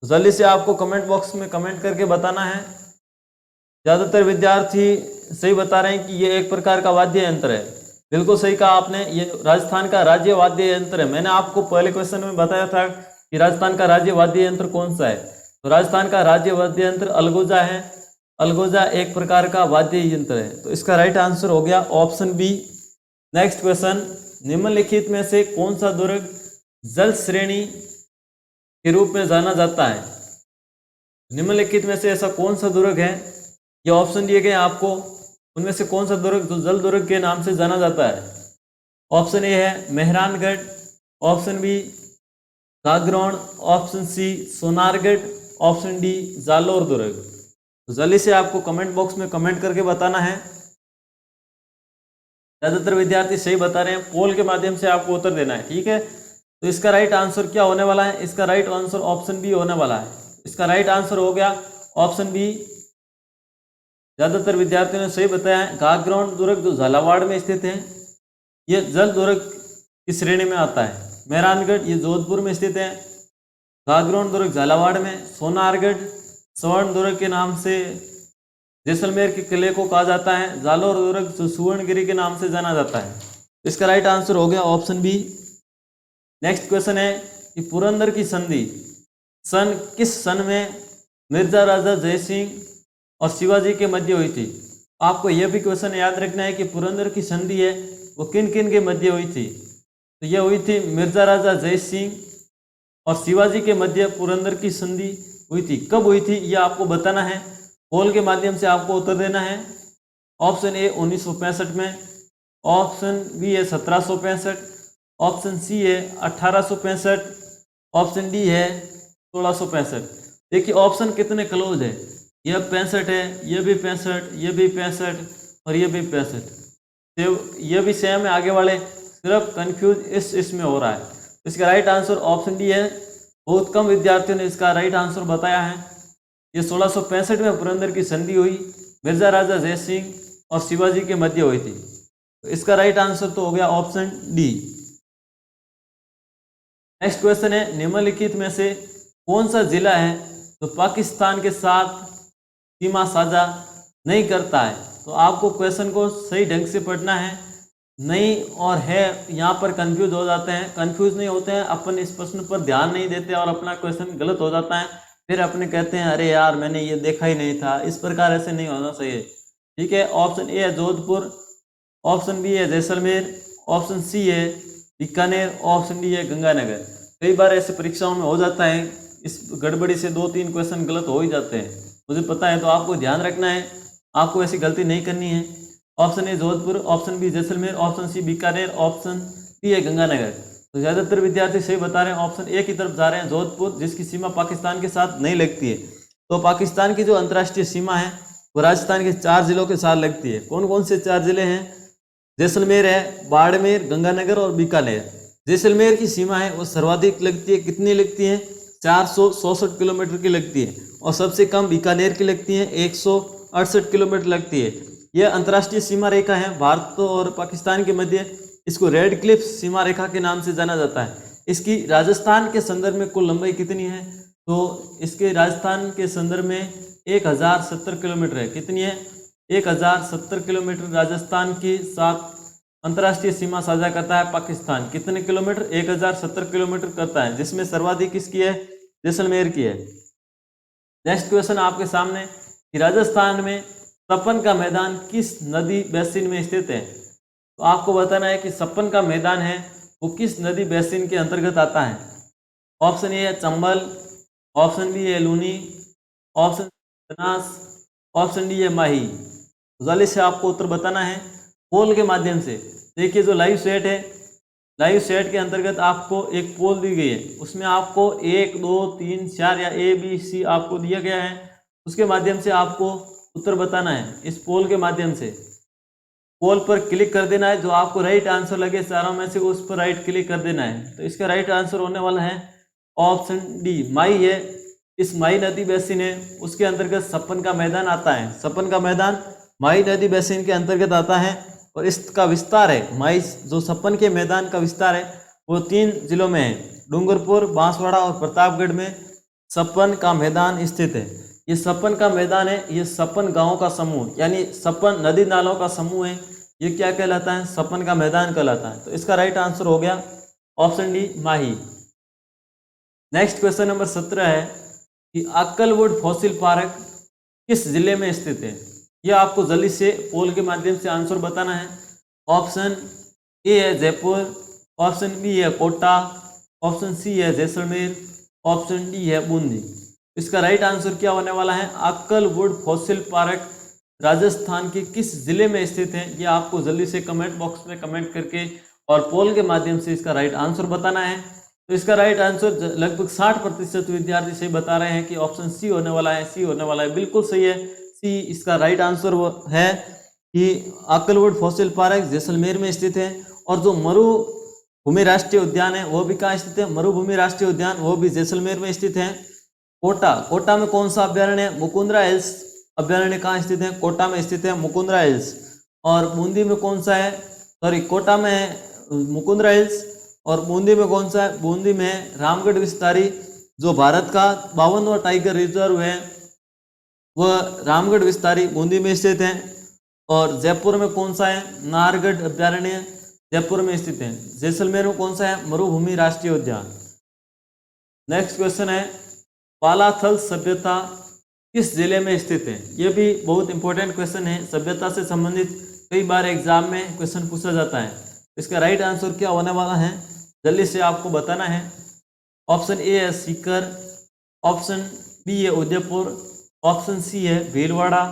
जल्दी से आपको कमेंट बॉक्स में कमेंट करके बताना है। ज़्यादातर विद्यार्थी सही बता रहे हैं कि ये एक प्रकार का वाद्य यंत्र है। बिल्कुल सही कहा आपने, ये राजस्थान का राज्य वाद्य यंत्र है। मैंने आपको पहले क्वेश्चन में बताया था कि राजस्थान का राज्य वाद्य यंत्र कौन सा है। तो राजस्थान का राज्य वाद्य यंत्र अलगोजा है। अलगोजा एक प्रकार का वाद्य यंत्र है। तो इसका राइट आंसर हो गया ऑप्शन बी। नेक्स्ट क्वेश्चन, निम्नलिखित में से कौन सा दुर्ग जल श्रेणी के रूप में जाना जाता है? निम्नलिखित में से ऐसा कौन सा दुर्ग है? ये ऑप्शन दिए गए आपको, उनमें से कौन सा दुर्ग जो जल दुर्ग के नाम से जाना जाता है? ऑप्शन ए है Mehrangarh, option B Gagron, option C Sonargarh, option D Jalore दुर्ग। तो जल्दी से आपको कमेंट बॉक्स में कमेंट करके बताना है। ज़्यादातर विद्यार्थी सही बता रहे हैं, पोल के माध्यम से आपको उत्तर देना है, ठीक है। तो इसका राइट आंसर क्या होने वाला है? इसका राइट आंसर ऑप्शन बी होने वाला है। इसका राइट आंसर हो गया ऑप्शन बी। ज़्यादातर विद्यार्थियों ने सही बताया है। गागरोन दुर्ग जो झालावाड़ में स्थित है, ये जल दुर्ग की श्रेणी में आता है। मेहरानगढ़ ये जोधपुर में स्थित है। गागरोन दुर्ग झालावाड़ में। सोनारगढ़ स्वर्ण दुर्ग के नाम से जैसलमेर के किले को कहा जाता है। जालोर दुर्ग जो सुवर्णगिरी के नाम से जाना जाता है। इसका राइट आंसर हो गया ऑप्शन बी। नेक्स्ट क्वेश्चन है कि पुरंदर की संधि किस सन में मिर्जा राजा जयसिंह और शिवाजी के मध्य हुई थी? आपको यह भी क्वेश्चन याद रखना है कि पुरंदर की संधि है वो किन किन के मध्य हुई थी। तो यह हुई थी मिर्जा राजा जयसिंह और शिवाजी के मध्य पुरंदर की संधि हुई थी। कब हुई थी यह आपको बताना है। पोल के माध्यम से आपको उत्तर देना है। ऑप्शन ए 1965 में, ऑप्शन बी है 1765, ऑप्शन सी है 1865, ऑप्शन डी है 1665। देखिए ऑप्शन कितने क्लोज है, यह 65 है, यह भी 65, यह भी 65 और यह भी 65। यह भी सेम है आगे वाले, सिर्फ कंफ्यूज इसमें हो रहा है। इसका राइट आंसर ऑप्शन डी है। बहुत कम विद्यार्थियों ने इसका राइट आंसर बताया है। ये 1665 में पुरंदर की संधि हुई, मिर्जा राजा जयसिंह और शिवाजी के मध्य हुई थी। तो इसका राइट आंसर तो हो गया ऑप्शन डी। नेक्स्ट क्वेश्चन है, निम्नलिखित में से कौन सा जिला है जो पाकिस्तान के साथ सीमा साझा नहीं करता है? तो आपको क्वेश्चन को सही ढंग से पढ़ना है। नहीं और है यहाँ पर कंफ्यूज हो जाते हैं। कंफ्यूज नहीं होते हैं, अपन इस प्रश्न पर ध्यान नहीं देते और अपना क्वेश्चन गलत हो जाता है। फिर अपने कहते हैं अरे यार मैंने ये देखा ही नहीं था। इस प्रकार ऐसे नहीं होना चाहिए। ठीक है। ऑप्शन ए है जोधपुर, ऑप्शन बी है जैसलमेर, ऑप्शन सी है बीकानेर, ऑप्शन डी है गंगानगर। कई बार ऐसे परीक्षाओं में हो जाता है, इस गड़बड़ी से 2-3 क्वेश्चन गलत हो ही जाते हैं, मुझे पता है, तो आपको ध्यान रखना है, आपको ऐसी गलती नहीं करनी है। Option A Jodhpur, option B Jaisalmer, option C Bikaner, option D है गंगानगर। तो ज़्यादातर विद्यार्थी सही बता रहे हैं, ऑप्शन ए की तरफ जा रहे हैं, जोधपुर, जिसकी सीमा पाकिस्तान के साथ नहीं लगती है। तो पाकिस्तान की जो अंतर्राष्ट्रीय सीमा है वो राजस्थान के 4 जिलों के साथ लगती है। कौन कौन से 4 जिले हैं? जैसलमेर है, बाड़मेर, गंगानगर और बीकानेर। जैसलमेर की सीमा है वो सर्वाधिक लगती है, कितनी लगती है? 466 किलोमीटर की लगती है, और सबसे कम बीकानेर की लगती है, 168 किलोमीटर लगती है। यह अंतर्राष्ट्रीय सीमा रेखा है भारत और पाकिस्तान के मध्य, इसको रेड क्लिफ सीमा रेखा के नाम से जाना जाता है। इसकी राजस्थान के संदर्भ में कुल लंबाई कितनी है? तो इसके राजस्थान के संदर्भ में 1070 किलोमीटर है। कितनी है? 1070 किलोमीटर राजस्थान की साथ अंतर्राष्ट्रीय सीमा साझा करता है पाकिस्तान। कितने किलोमीटर? 1070 किलोमीटर करता है, जिसमें सर्वाधिक किसकी है? जैसलमेर की है। नेक्स्ट क्वेश्चन आपके सामने कि राजस्थान में सपन का मैदान किस नदी बेसिन में स्थित है? तो आपको बताना है कि सपन का मैदान है वो किस नदी बेसिन के अंतर्गत आता है। ऑप्शन ए है चंबल, ऑप्शन बी है Luni, option Banas, option D है माही। जल्दी से आपको उत्तर बताना है पोल के माध्यम से। देखिए जो लाइव सेट है, लाइव सेट के अंतर्गत आपको एक पोल दी गई है, उसमें आपको 1, 2, 3, 4 या ए बी सी आपको दिया गया है, उसके माध्यम से आपको उत्तर बताना है। इस पोल के माध्यम से पोल पर क्लिक कर देना है, जो आपको राइट आंसर लगे चारों में से उस पर राइट क्लिक कर देना है। तो इसका राइट आंसर होने वाला है ऑप्शन डी, माई है। इस माई नदी बेसिन है उसके अंतर्गत सपन का मैदान आता है। सपन का मैदान माई नदी बेसिन के अंतर्गत आता है, और इसका विस्तार है, माई जो सपन के मैदान का विस्तार है वो 3 जिलों में है, डूंगरपुर, बांसवाड़ा और प्रतापगढ़ में सपन का मैदान स्थित है। ये सपन का मैदान है, ये सपन गांवों का समूह, यानी सपन नदी नालों का समूह है, ये क्या कहलाता है? सपन का मैदान कहलाता है। तो इसका राइट आंसर हो गया ऑप्शन डी, माही। नेक्स्ट क्वेश्चन नंबर 17 है कि अक्कलवुड फॉसिल पार्क किस जिले में स्थित है? यह आपको जल्दी से पोल के माध्यम से आंसर बताना है। ऑप्शन ए है जयपुर, ऑप्शन बी है कोटा, ऑप्शन सी है जैसलमेर, ऑप्शन डी है बूंदी। इसका राइट आंसर क्या होने वाला है? अक्कलवुड फॉसिल पार्क राजस्थान के किस जिले में स्थित है? यह आपको जल्दी से कमेंट बॉक्स में कमेंट करके और पोल के माध्यम से इसका राइट आंसर बताना है। तो इसका राइट आंसर लगभग 60% विद्यार्थी सही बता रहे हैं कि ऑप्शन सी होने वाला है, सी होने वाला है, बिल्कुल सही है, सी इसका राइट आंसर वो है कि अक्कलवुड फॉसिल पार्क जैसलमेर में स्थित है। और जो मरुभूमि राष्ट्रीय उद्यान है वो भी कहाँ स्थित है? मरुभूमि राष्ट्रीय उद्यान वो भी जैसलमेर में स्थित है। कोटा, कोटा में कौन सा अभ्यारण्य है? मुकुंदरा हिल्स अभ्यारण्य कहाँ स्थित है? कोटा में स्थित है मुकुंदरा हिल्स। और बूंदी में कौन सा है? सॉरी, कोटा में है मुकुंदरा हिल्स, और बूंदी में कौन सा है? बूंदी में रामगढ़ विस्तारी, जो भारत का 52वां टाइगर रिजर्व है वह रामगढ़ विस्तारी बूंदी में स्थित है। और जयपुर में कौन सा है? नाहरगढ़ अभ्यारण्य जयपुर में स्थित है। जैसलमेर में कौन सा है? मरुभूमि राष्ट्रीय उद्यान। नेक्स्ट क्वेश्चन है पालाथल सभ्यता किस जिले में स्थित है? यह भी बहुत इंपॉर्टेंट क्वेश्चन है, सभ्यता से संबंधित कई बार एग्जाम में क्वेश्चन पूछा जाता है। इसका राइट आंसर क्या होने वाला है? जल्दी से आपको बताना है। ऑप्शन ए है सीकर, ऑप्शन बी है उदयपुर, ऑप्शन सी है भीलवाड़ा,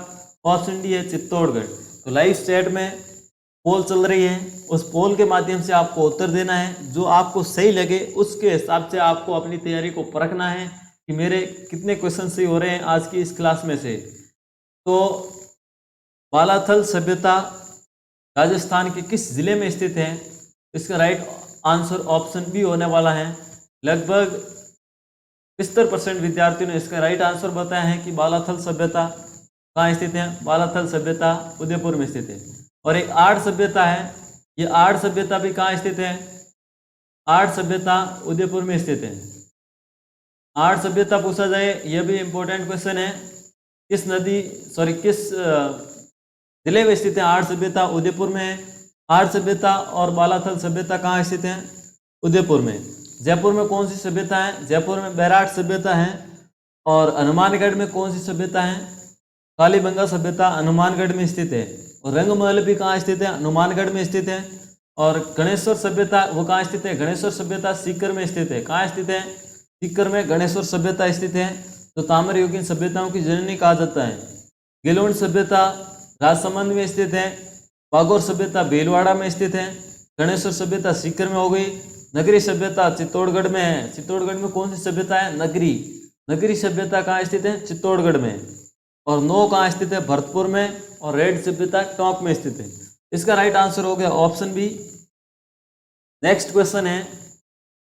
ऑप्शन डी है चित्तौड़गढ़। तो लाइव चैट में पोल चल रही है, उस पोल के माध्यम से आपको उत्तर देना है। जो आपको सही लगे उसके हिसाब से आपको अपनी तैयारी को परखना है कि मेरे कितने क्वेश्चन सही हो रहे हैं आज की इस क्लास में से। तो बालाथल सभ्यता राजस्थान के किस जिले में स्थित है? इसका राइट आंसर ऑप्शन बी होने वाला है। लगभग 75% विद्यार्थियों ने इसका राइट आंसर बताया है कि बालाथल सभ्यता कहाँ स्थित है? बालाथल सभ्यता उदयपुर में स्थित है। और एक आर्ट सभ्यता है, ये आर्ट सभ्यता भी कहाँ स्थित है? आर्ट सभ्यता उदयपुर में स्थित है। आर्ट सभ्यता पूछा जाए, यह भी इम्पोर्टेंट क्वेश्चन है। किस जिले में स्थित है आर्ट सभ्यता? उदयपुर में है। आर्ट सभ्यता और बालाथल सभ्यता कहाँ स्थित है? उदयपुर में। जयपुर में कौन सी सभ्यता है? जयपुर में बैराट सभ्यता है। और हनुमानगढ़ में कौन सी सभ्यता है? कालीबंगा सभ्यता हनुमानगढ़ में स्थित है। और रंगमहल भी कहाँ स्थित है? हनुमानगढ़ में स्थित है। और गणेश्वर सभ्यता वो कहाँ स्थित है? गणेश्वर सभ्यता सीकर में स्थित है। कहाँ स्थित है? सीकर में गणेश्वर सभ्यता स्थित है, तो ताम्र युगीन सभ्यताओं की जननी कहा जाता है। गिलोन सभ्यता राजसमंद में स्थित है। बागोर सभ्यता भीलवाड़ा में स्थित है। गणेश्वर सभ्यता सीकर में हो गई। नगरी सभ्यता चित्तौड़गढ़ में है। चित्तौड़गढ़ में कौन सी सभ्यता है? नगरी। नगरी सभ्यता कहाँ स्थित है? चित्तौड़गढ़ में। और नौ कहाँ स्थित है? भरतपुर में। और रेड सभ्यता टोंक में स्थित है। इसका राइट आंसर हो गया ऑप्शन बी। नेक्स्ट क्वेश्चन है,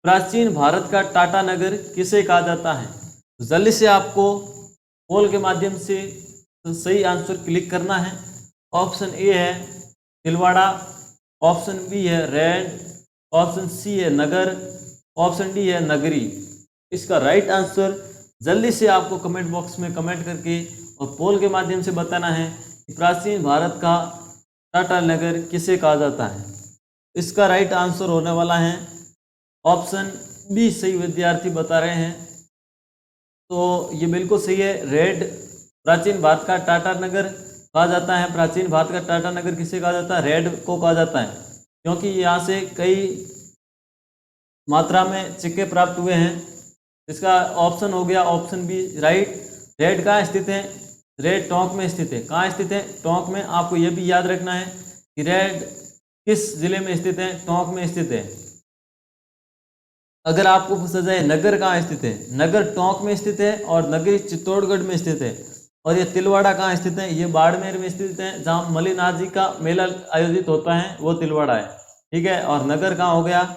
प्राचीन भारत का टाटा नगर किसे कहा जाता है? जल्दी से आपको पोल के माध्यम से सही आंसर क्लिक करना है। ऑप्शन ए है तिलवाड़ा, ऑप्शन बी है रेड, ऑप्शन सी है नगर, ऑप्शन डी है नगरी। इसका राइट आंसर जल्दी से आपको कमेंट बॉक्स में कमेंट करके और पोल के माध्यम से बताना है कि प्राचीन भारत का टाटा नगर किसे कहा जाता है। इसका राइट आंसर होने वाला है ऑप्शन बी। सही विद्यार्थी बता रहे हैं, तो ये बिल्कुल सही है। रेड, प्राचीन भारत का टाटा नगर कहा जाता है। प्राचीन भारत का टाटा नगर किसे कहा जाता है? रेड को कहा जाता है, क्योंकि यहाँ से कई मात्रा में सिक्के प्राप्त हुए हैं। इसका ऑप्शन हो गया ऑप्शन बी राइट। रेड कहाँ स्थित है? रेड टोंक में स्थित है। कहाँ स्थित है? टोंक में। आपको यह भी याद रखना है कि रेड किस जिले में स्थित है? टोंक में स्थित है। अगर आपको पूछा जाए नगर कहाँ स्थित है? नगर टोंक में स्थित है और नगरी चित्तौड़गढ़ में स्थित है। और ये तिलवाड़ा कहाँ स्थित है? ये बाड़मेर में स्थित है, जहाँ मल्लिनाथ जी का मेला आयोजित होता है, वो तिलवाड़ा है। ठीक है। और नगर कहाँ हो गया?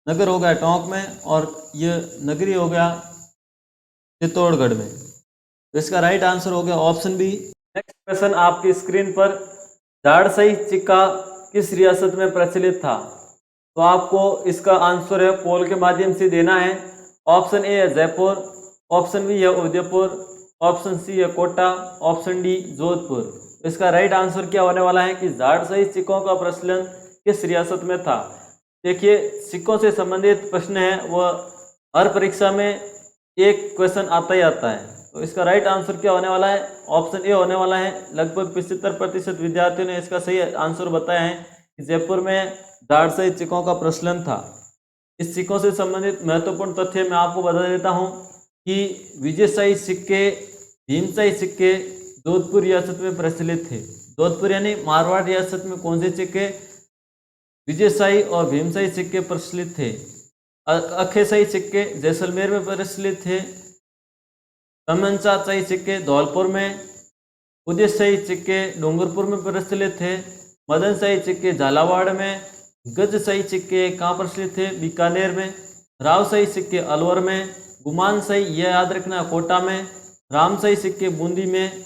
नगर हो गया टोंक में, और ये नगरी हो गया चित्तौड़गढ़ में। तो इसका राइट आंसर हो गया ऑप्शन बी। नेक्स्ट क्वेश्चन आपकी स्क्रीन पर, झाड़सई सिक्का किस रियासत में प्रचलित था? तो आपको इसका आंसर है पोल के माध्यम से देना है। ऑप्शन ए है जयपुर, ऑप्शन बी है उदयपुर, ऑप्शन सी है कोटा, ऑप्शन डी जोधपुर। इसका राइट आंसर क्या होने वाला है कि झाड़सई सिक्कों का प्रचलन किस रियासत में था? देखिए, सिक्कों से संबंधित प्रश्न है वह हर परीक्षा में एक क्वेश्चन आता ही आता है। तो इसका राइट आंसर क्या होने वाला है? ऑप्शन ए होने वाला है। लगभग 75% विद्यार्थियों ने इसका सही आंसर बताया है कि जयपुर में झाड़सई सिक्कों का प्रचलन था। इस सिक्कों से संबंधित महत्वपूर्ण तथ्य मैं आपको बता देता हूं कि विजयशाही सिक्के, भीमशाही सिक्के जोधपुर रियासत में प्रचलित थे। जोधपुर यानी मारवाड़ रियासत में कौन से सिक्के? विजयशाही और भीमशाही सिक्के प्रचलित थे। अखेशाही सिक्के जैसलमेर में प्रचलित थे। तमंचाशाही सिक्के धौलपुर में, उदयशाही सिक्के डूंगरपुर में प्रचलित थे, मदनशाही सिक्के झालावाड़ में, गजशाही सिक्के कहाँ प्रचलित थे? बीकानेर में, रावशाही सिक्के अलवर में, गुमानशाही यह याद रखना कोटा में, रामशाही सिक्के बूंदी में,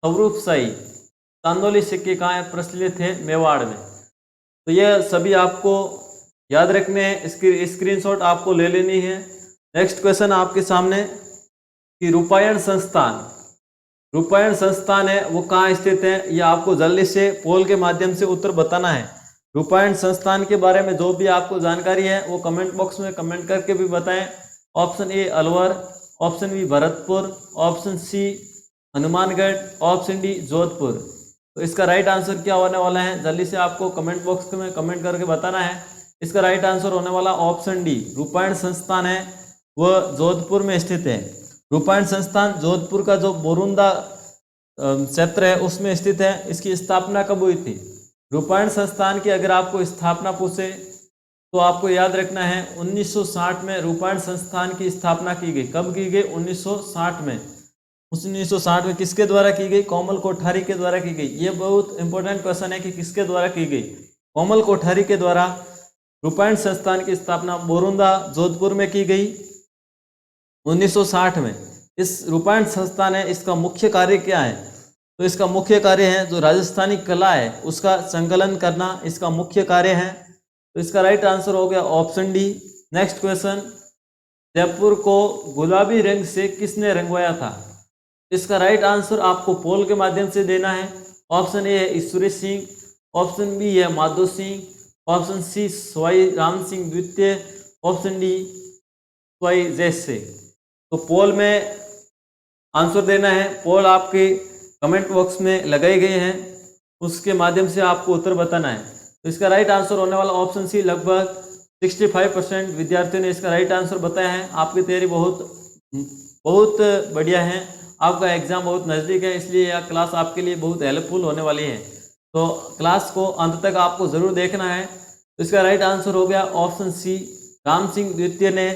स्वरूपशाही चांदोली सिक्के कहाँ प्रचलित थे? मेवाड़ में। तो यह सभी आपको याद रखने हैं, इसकी स्क्रीनशॉट आपको ले लेनी है। नेक्स्ट क्वेश्चन आपके सामने कि रूपायण संस्थान है वो कहाँ स्थित है? यह आपको जल्दी से पोल के माध्यम से उत्तर बताना है। रूपायण संस्थान के बारे में जो भी आपको जानकारी है वो कमेंट बॉक्स में कमेंट करके भी बताएं। Option A Alwar, option B Bharatpur, option C Hanumangarh, option D Jodhpur. तो इसका राइट आंसर क्या होने वाला है? जल्दी से आपको कमेंट बॉक्स में कमेंट करके बताना है। इसका राइट आंसर होने वाला ऑप्शन डी। रूपायण संस्थान है वह जोधपुर में स्थित है। रूपायण संस्थान जोधपुर का जो बोरुंदा क्षेत्र है उसमें स्थित है। इसकी स्थापना कब हुई थी? रूपायण संस्थान की अगर आपको स्थापना पूछे तो आपको याद रखना है 1960 में रूपायण संस्थान की स्थापना की गई। कब की गई? 1960 में। 1960 में किसके द्वारा की गई? कोमल कोठारी के द्वारा की गई। ये बहुत इंपॉर्टेंट क्वेश्चन है कि किसके द्वारा की गई? कोमल कोठारी के द्वारा रूपायण संस्थान की स्थापना बोरुंदा जोधपुर में की गई 1960 में। इस रूपायण संस्थान है, इसका मुख्य कार्य क्या है? तो इसका मुख्य कार्य है जो राजस्थानी कला है उसका संकलन करना, इसका मुख्य कार्य है। तो इसका राइट आंसर हो गया option D. Next question, Jaipur को गुलाबी रंग से किसने रंगवाया था? इसका राइट आंसर आपको पोल के माध्यम से देना है। ऑप्शन ए है ईश्वरी सिंह, ऑप्शन बी है माधो सिंह, ऑप्शन सी सवाई राम सिंह द्वितीय, ऑप्शन डी सवाई जैसे। तो पोल में आंसर देना है। पोल आपके कमेंट बॉक्स में लगाए गए हैं, उसके माध्यम से आपको उत्तर बताना है। तो इसका राइट आंसर होने वाला ऑप्शन सी। लगभग 65% विद्यार्थियों ने इसका राइट आंसर बताया है। आपकी तैयारी बहुत बढ़िया है, आपका एग्जाम बहुत नज़दीक है, इसलिए यह क्लास आपके लिए बहुत हेल्पफुल होने वाली है। तो क्लास को अंत तक आपको ज़रूर देखना है। तो इसका राइट आंसर हो गया ऑप्शन सी। राम सिंह द्वितीय ने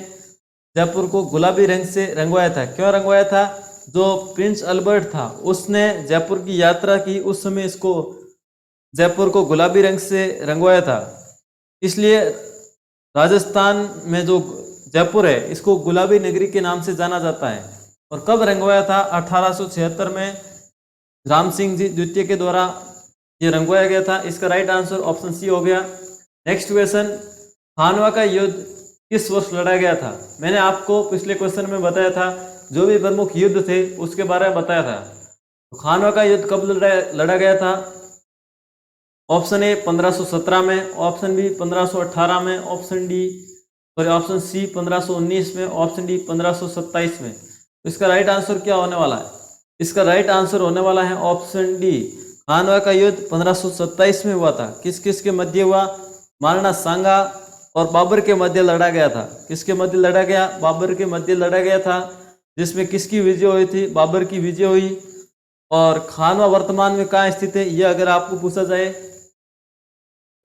जयपुर को गुलाबी रंग से रंगवाया था। क्यों रंगवाया था? जो प्रिंस अल्बर्ट था उसने जयपुर की यात्रा की, उस समय इसको जयपुर को गुलाबी रंग से रंगवाया था, इसलिए राजस्थान में जो जयपुर है इसको गुलाबी नगरी के नाम से जाना जाता है। और कब रंगवाया था? 1876 में राम सिंह जी द्वितीय के द्वारा ये रंगवाया गया था। इसका राइट आंसर ऑप्शन सी हो गया। नेक्स्ट क्वेश्चन, खानवा का युद्ध किस वर्ष लड़ा गया था? मैंने आपको पिछले क्वेश्चन में बताया था, जो भी प्रमुख युद्ध थे उसके बारे में बताया था। तो खानवा का युद्ध कब लड़ा गया था? ऑप्शन ए 1517 में, ऑप्शन बी 1518 में, ऑप्शन डी और ऑप्शन सी 1519 में, ऑप्शन डी 1527 में। तो इसका राइट आंसर क्या होने वाला है? इसका राइट आंसर होने वाला है ऑप्शन डी। खानवा का युद्ध 1527 में हुआ था। किस किस के मध्य हुआ? महाराणा सांगा और बाबर के मध्य लड़ा गया था। किसके मध्य लड़ा गया? बाबर के मध्य लड़ा गया था, जिसमें किसकी विजय हुई थी? बाबर की विजय हुई। और खानवा वर्तमान में कहाँ स्थित है, यह अगर आपको पूछा जाए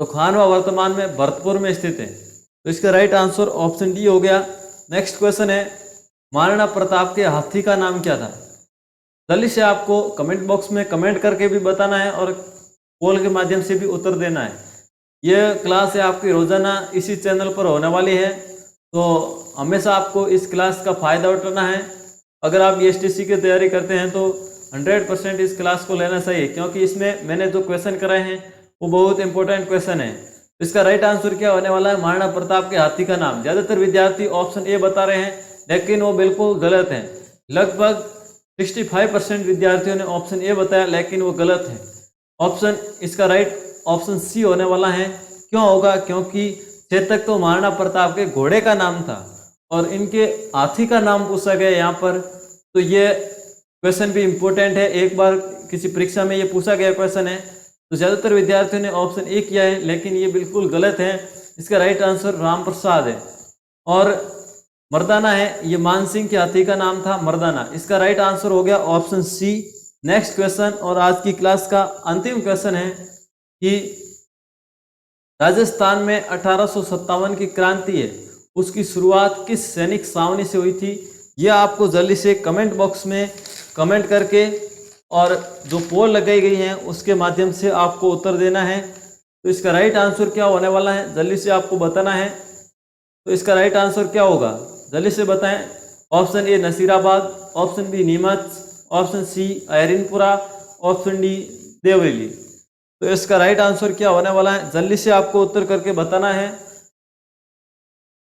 तो खानवा वर्तमान में भरतपुर में स्थित है। तो इसका राइट आंसर ऑप्शन डी हो गया। नेक्स्ट क्वेश्चन है, महाराणा प्रताप के हाथी का नाम क्या था? जल्दी से आपको कमेंट बॉक्स में कमेंट करके भी बताना है और पोल के माध्यम से भी उत्तर देना है। यह क्लास है आपकी रोजाना इसी चैनल पर होने वाली है, तो हमेशा आपको इस क्लास का फ़ायदा उठाना है। अगर आप STC की तैयारी करते हैं तो 100% इस क्लास को लेना चाहिए, क्योंकि इसमें मैंने जो क्वेश्चन कराए हैं वो बहुत इंपॉर्टेंट क्वेश्चन है। इसका राइट आंसर क्या होने वाला है? महाराणा प्रताप के हाथी का नाम। ज़्यादातर विद्यार्थी ऑप्शन ए बता रहे हैं, लेकिन वो बिल्कुल गलत है। लगभग 65% विद्यार्थियों ने ऑप्शन ए बताया, लेकिन वो गलत है। ऑप्शन इसका राइट ऑप्शन सी होने वाला है। क्यों होगा? क्योंकि चेतक तो महाराणा प्रताप के घोड़े का नाम था और इनके हाथी का नाम पूछा गया यहाँ पर। तो ये क्वेश्चन भी इम्पोर्टेंट है, एक बार किसी परीक्षा में ये पूछा गया क्वेश्चन है। तो ज़्यादातर विद्यार्थियों ने ऑप्शन ए किया है, लेकिन ये बिल्कुल गलत है। इसका राइट आंसर राम प्रसाद है। और मर्दाना है, ये मान सिंह के हाथी का नाम था मर्दाना। इसका राइट आंसर हो गया ऑप्शन सी। नेक्स्ट क्वेश्चन और आज की क्लास का अंतिम क्वेश्चन है कि राजस्थान में 1857 की क्रांति है, उसकी शुरुआत किस सैनिक छावनी से हुई थी? यह आपको जल्दी से कमेंट बॉक्स में कमेंट करके और जो पोल लगाई गई है उसके माध्यम से आपको उत्तर देना है। तो इसका राइट आंसर क्या होने वाला है, जल्दी से आपको बताना है। तो इसका राइट आंसर क्या होगा, जल्दी से बताएं। Option A Nasirabad, option B Neemuch, option C Ahrinpura, option D Deoli. तो इसका राइट आंसर क्या होने वाला है, जल्दी से आपको उत्तर करके बताना है।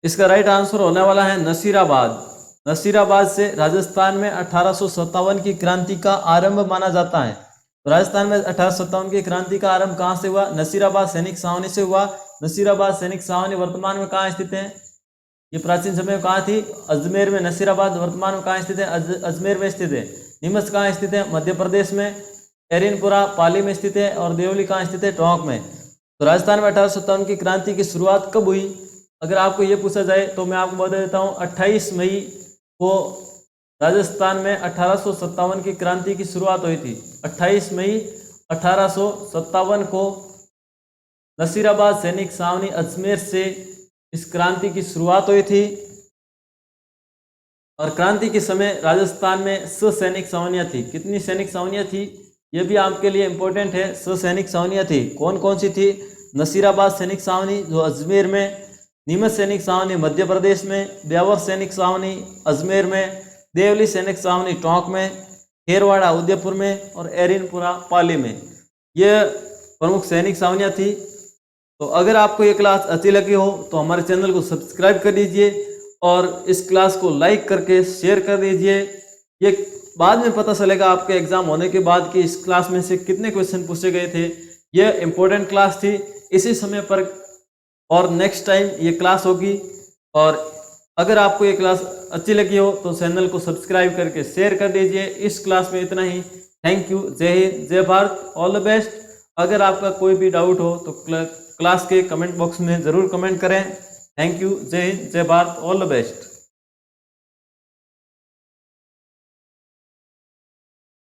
इसका राइट आंसर होने वाला है नसीराबाद। नसीराबाद से राजस्थान में 1857 की क्रांति का आरंभ माना जाता है। तो राजस्थान में 1857 की क्रांति का आरंभ कहाँ से हुआ? नसीराबाद सैनिक छावनी से हुआ। नसीराबाद सैनिक छावनी वर्तमान में कहाँ स्थित है? ये प्राचीन समय में कहाँ थी? अजमेर में। नसीराबाद वर्तमान में कहाँ स्थित है? अजमेर में स्थित है। नीमच कहाँ स्थित है? मध्य प्रदेश में। एरिनपुरा पाली में स्थित है। और देवली कहाँ स्थित है? टोंक में। तो राजस्थान में 1857 की क्रांति की शुरुआत कब हुई? अगर आपको ये पूछा जाए तो मैं आपको बता देता हूँ, 28 मई को राजस्थान में 1857 की क्रांति की शुरुआत हुई थी। 28 मई 1857 को नसीराबाद सैनिक छावनी अजमेर से इस क्रांति की शुरुआत हुई थी। और क्रांति के समय राजस्थान में 100 सैनिक छावनियाँ थी। कितनी सैनिक छावनियाँ थी ये भी आपके लिए इम्पोर्टेंट है। 100 सैनिक छावनियाँ थी। कौन कौन सी थी? नसीराबाद सैनिक छावनी जो अजमेर में, नीमच सैनिक छावनी मध्य प्रदेश में, ब्यावर सैनिक छावनी अजमेर में, देवली सैनिक छावनी टोंक में, खेरवाड़ा उदयपुर में और एरिनपुरा पाली में। ये प्रमुख सैनिक छावनियाँ थी। तो अगर आपको ये क्लास अच्छी लगी हो तो हमारे चैनल को सब्सक्राइब कर दीजिए और इस क्लास को लाइक करके शेयर कर दीजिए। ये बाद में पता चलेगा आपके एग्जाम होने के बाद कि इस क्लास में से कितने क्वेश्चन पूछे गए थे। यह इम्पोर्टेंट क्लास थी। इसी समय पर और नेक्स्ट टाइम ये क्लास होगी। और अगर आपको ये क्लास अच्छी लगी हो तो चैनल को सब्सक्राइब करके शेयर कर दीजिए। इस क्लास में इतना ही। Thank you. जय हिंद, जय भारत, ऑल द बेस्ट। अगर आपका कोई भी डाउट हो तो क्लास के कमेंट बॉक्स में ज़रूर कमेंट करें। Thank you. जय हिंद, जय भारत, ऑल द बेस्ट।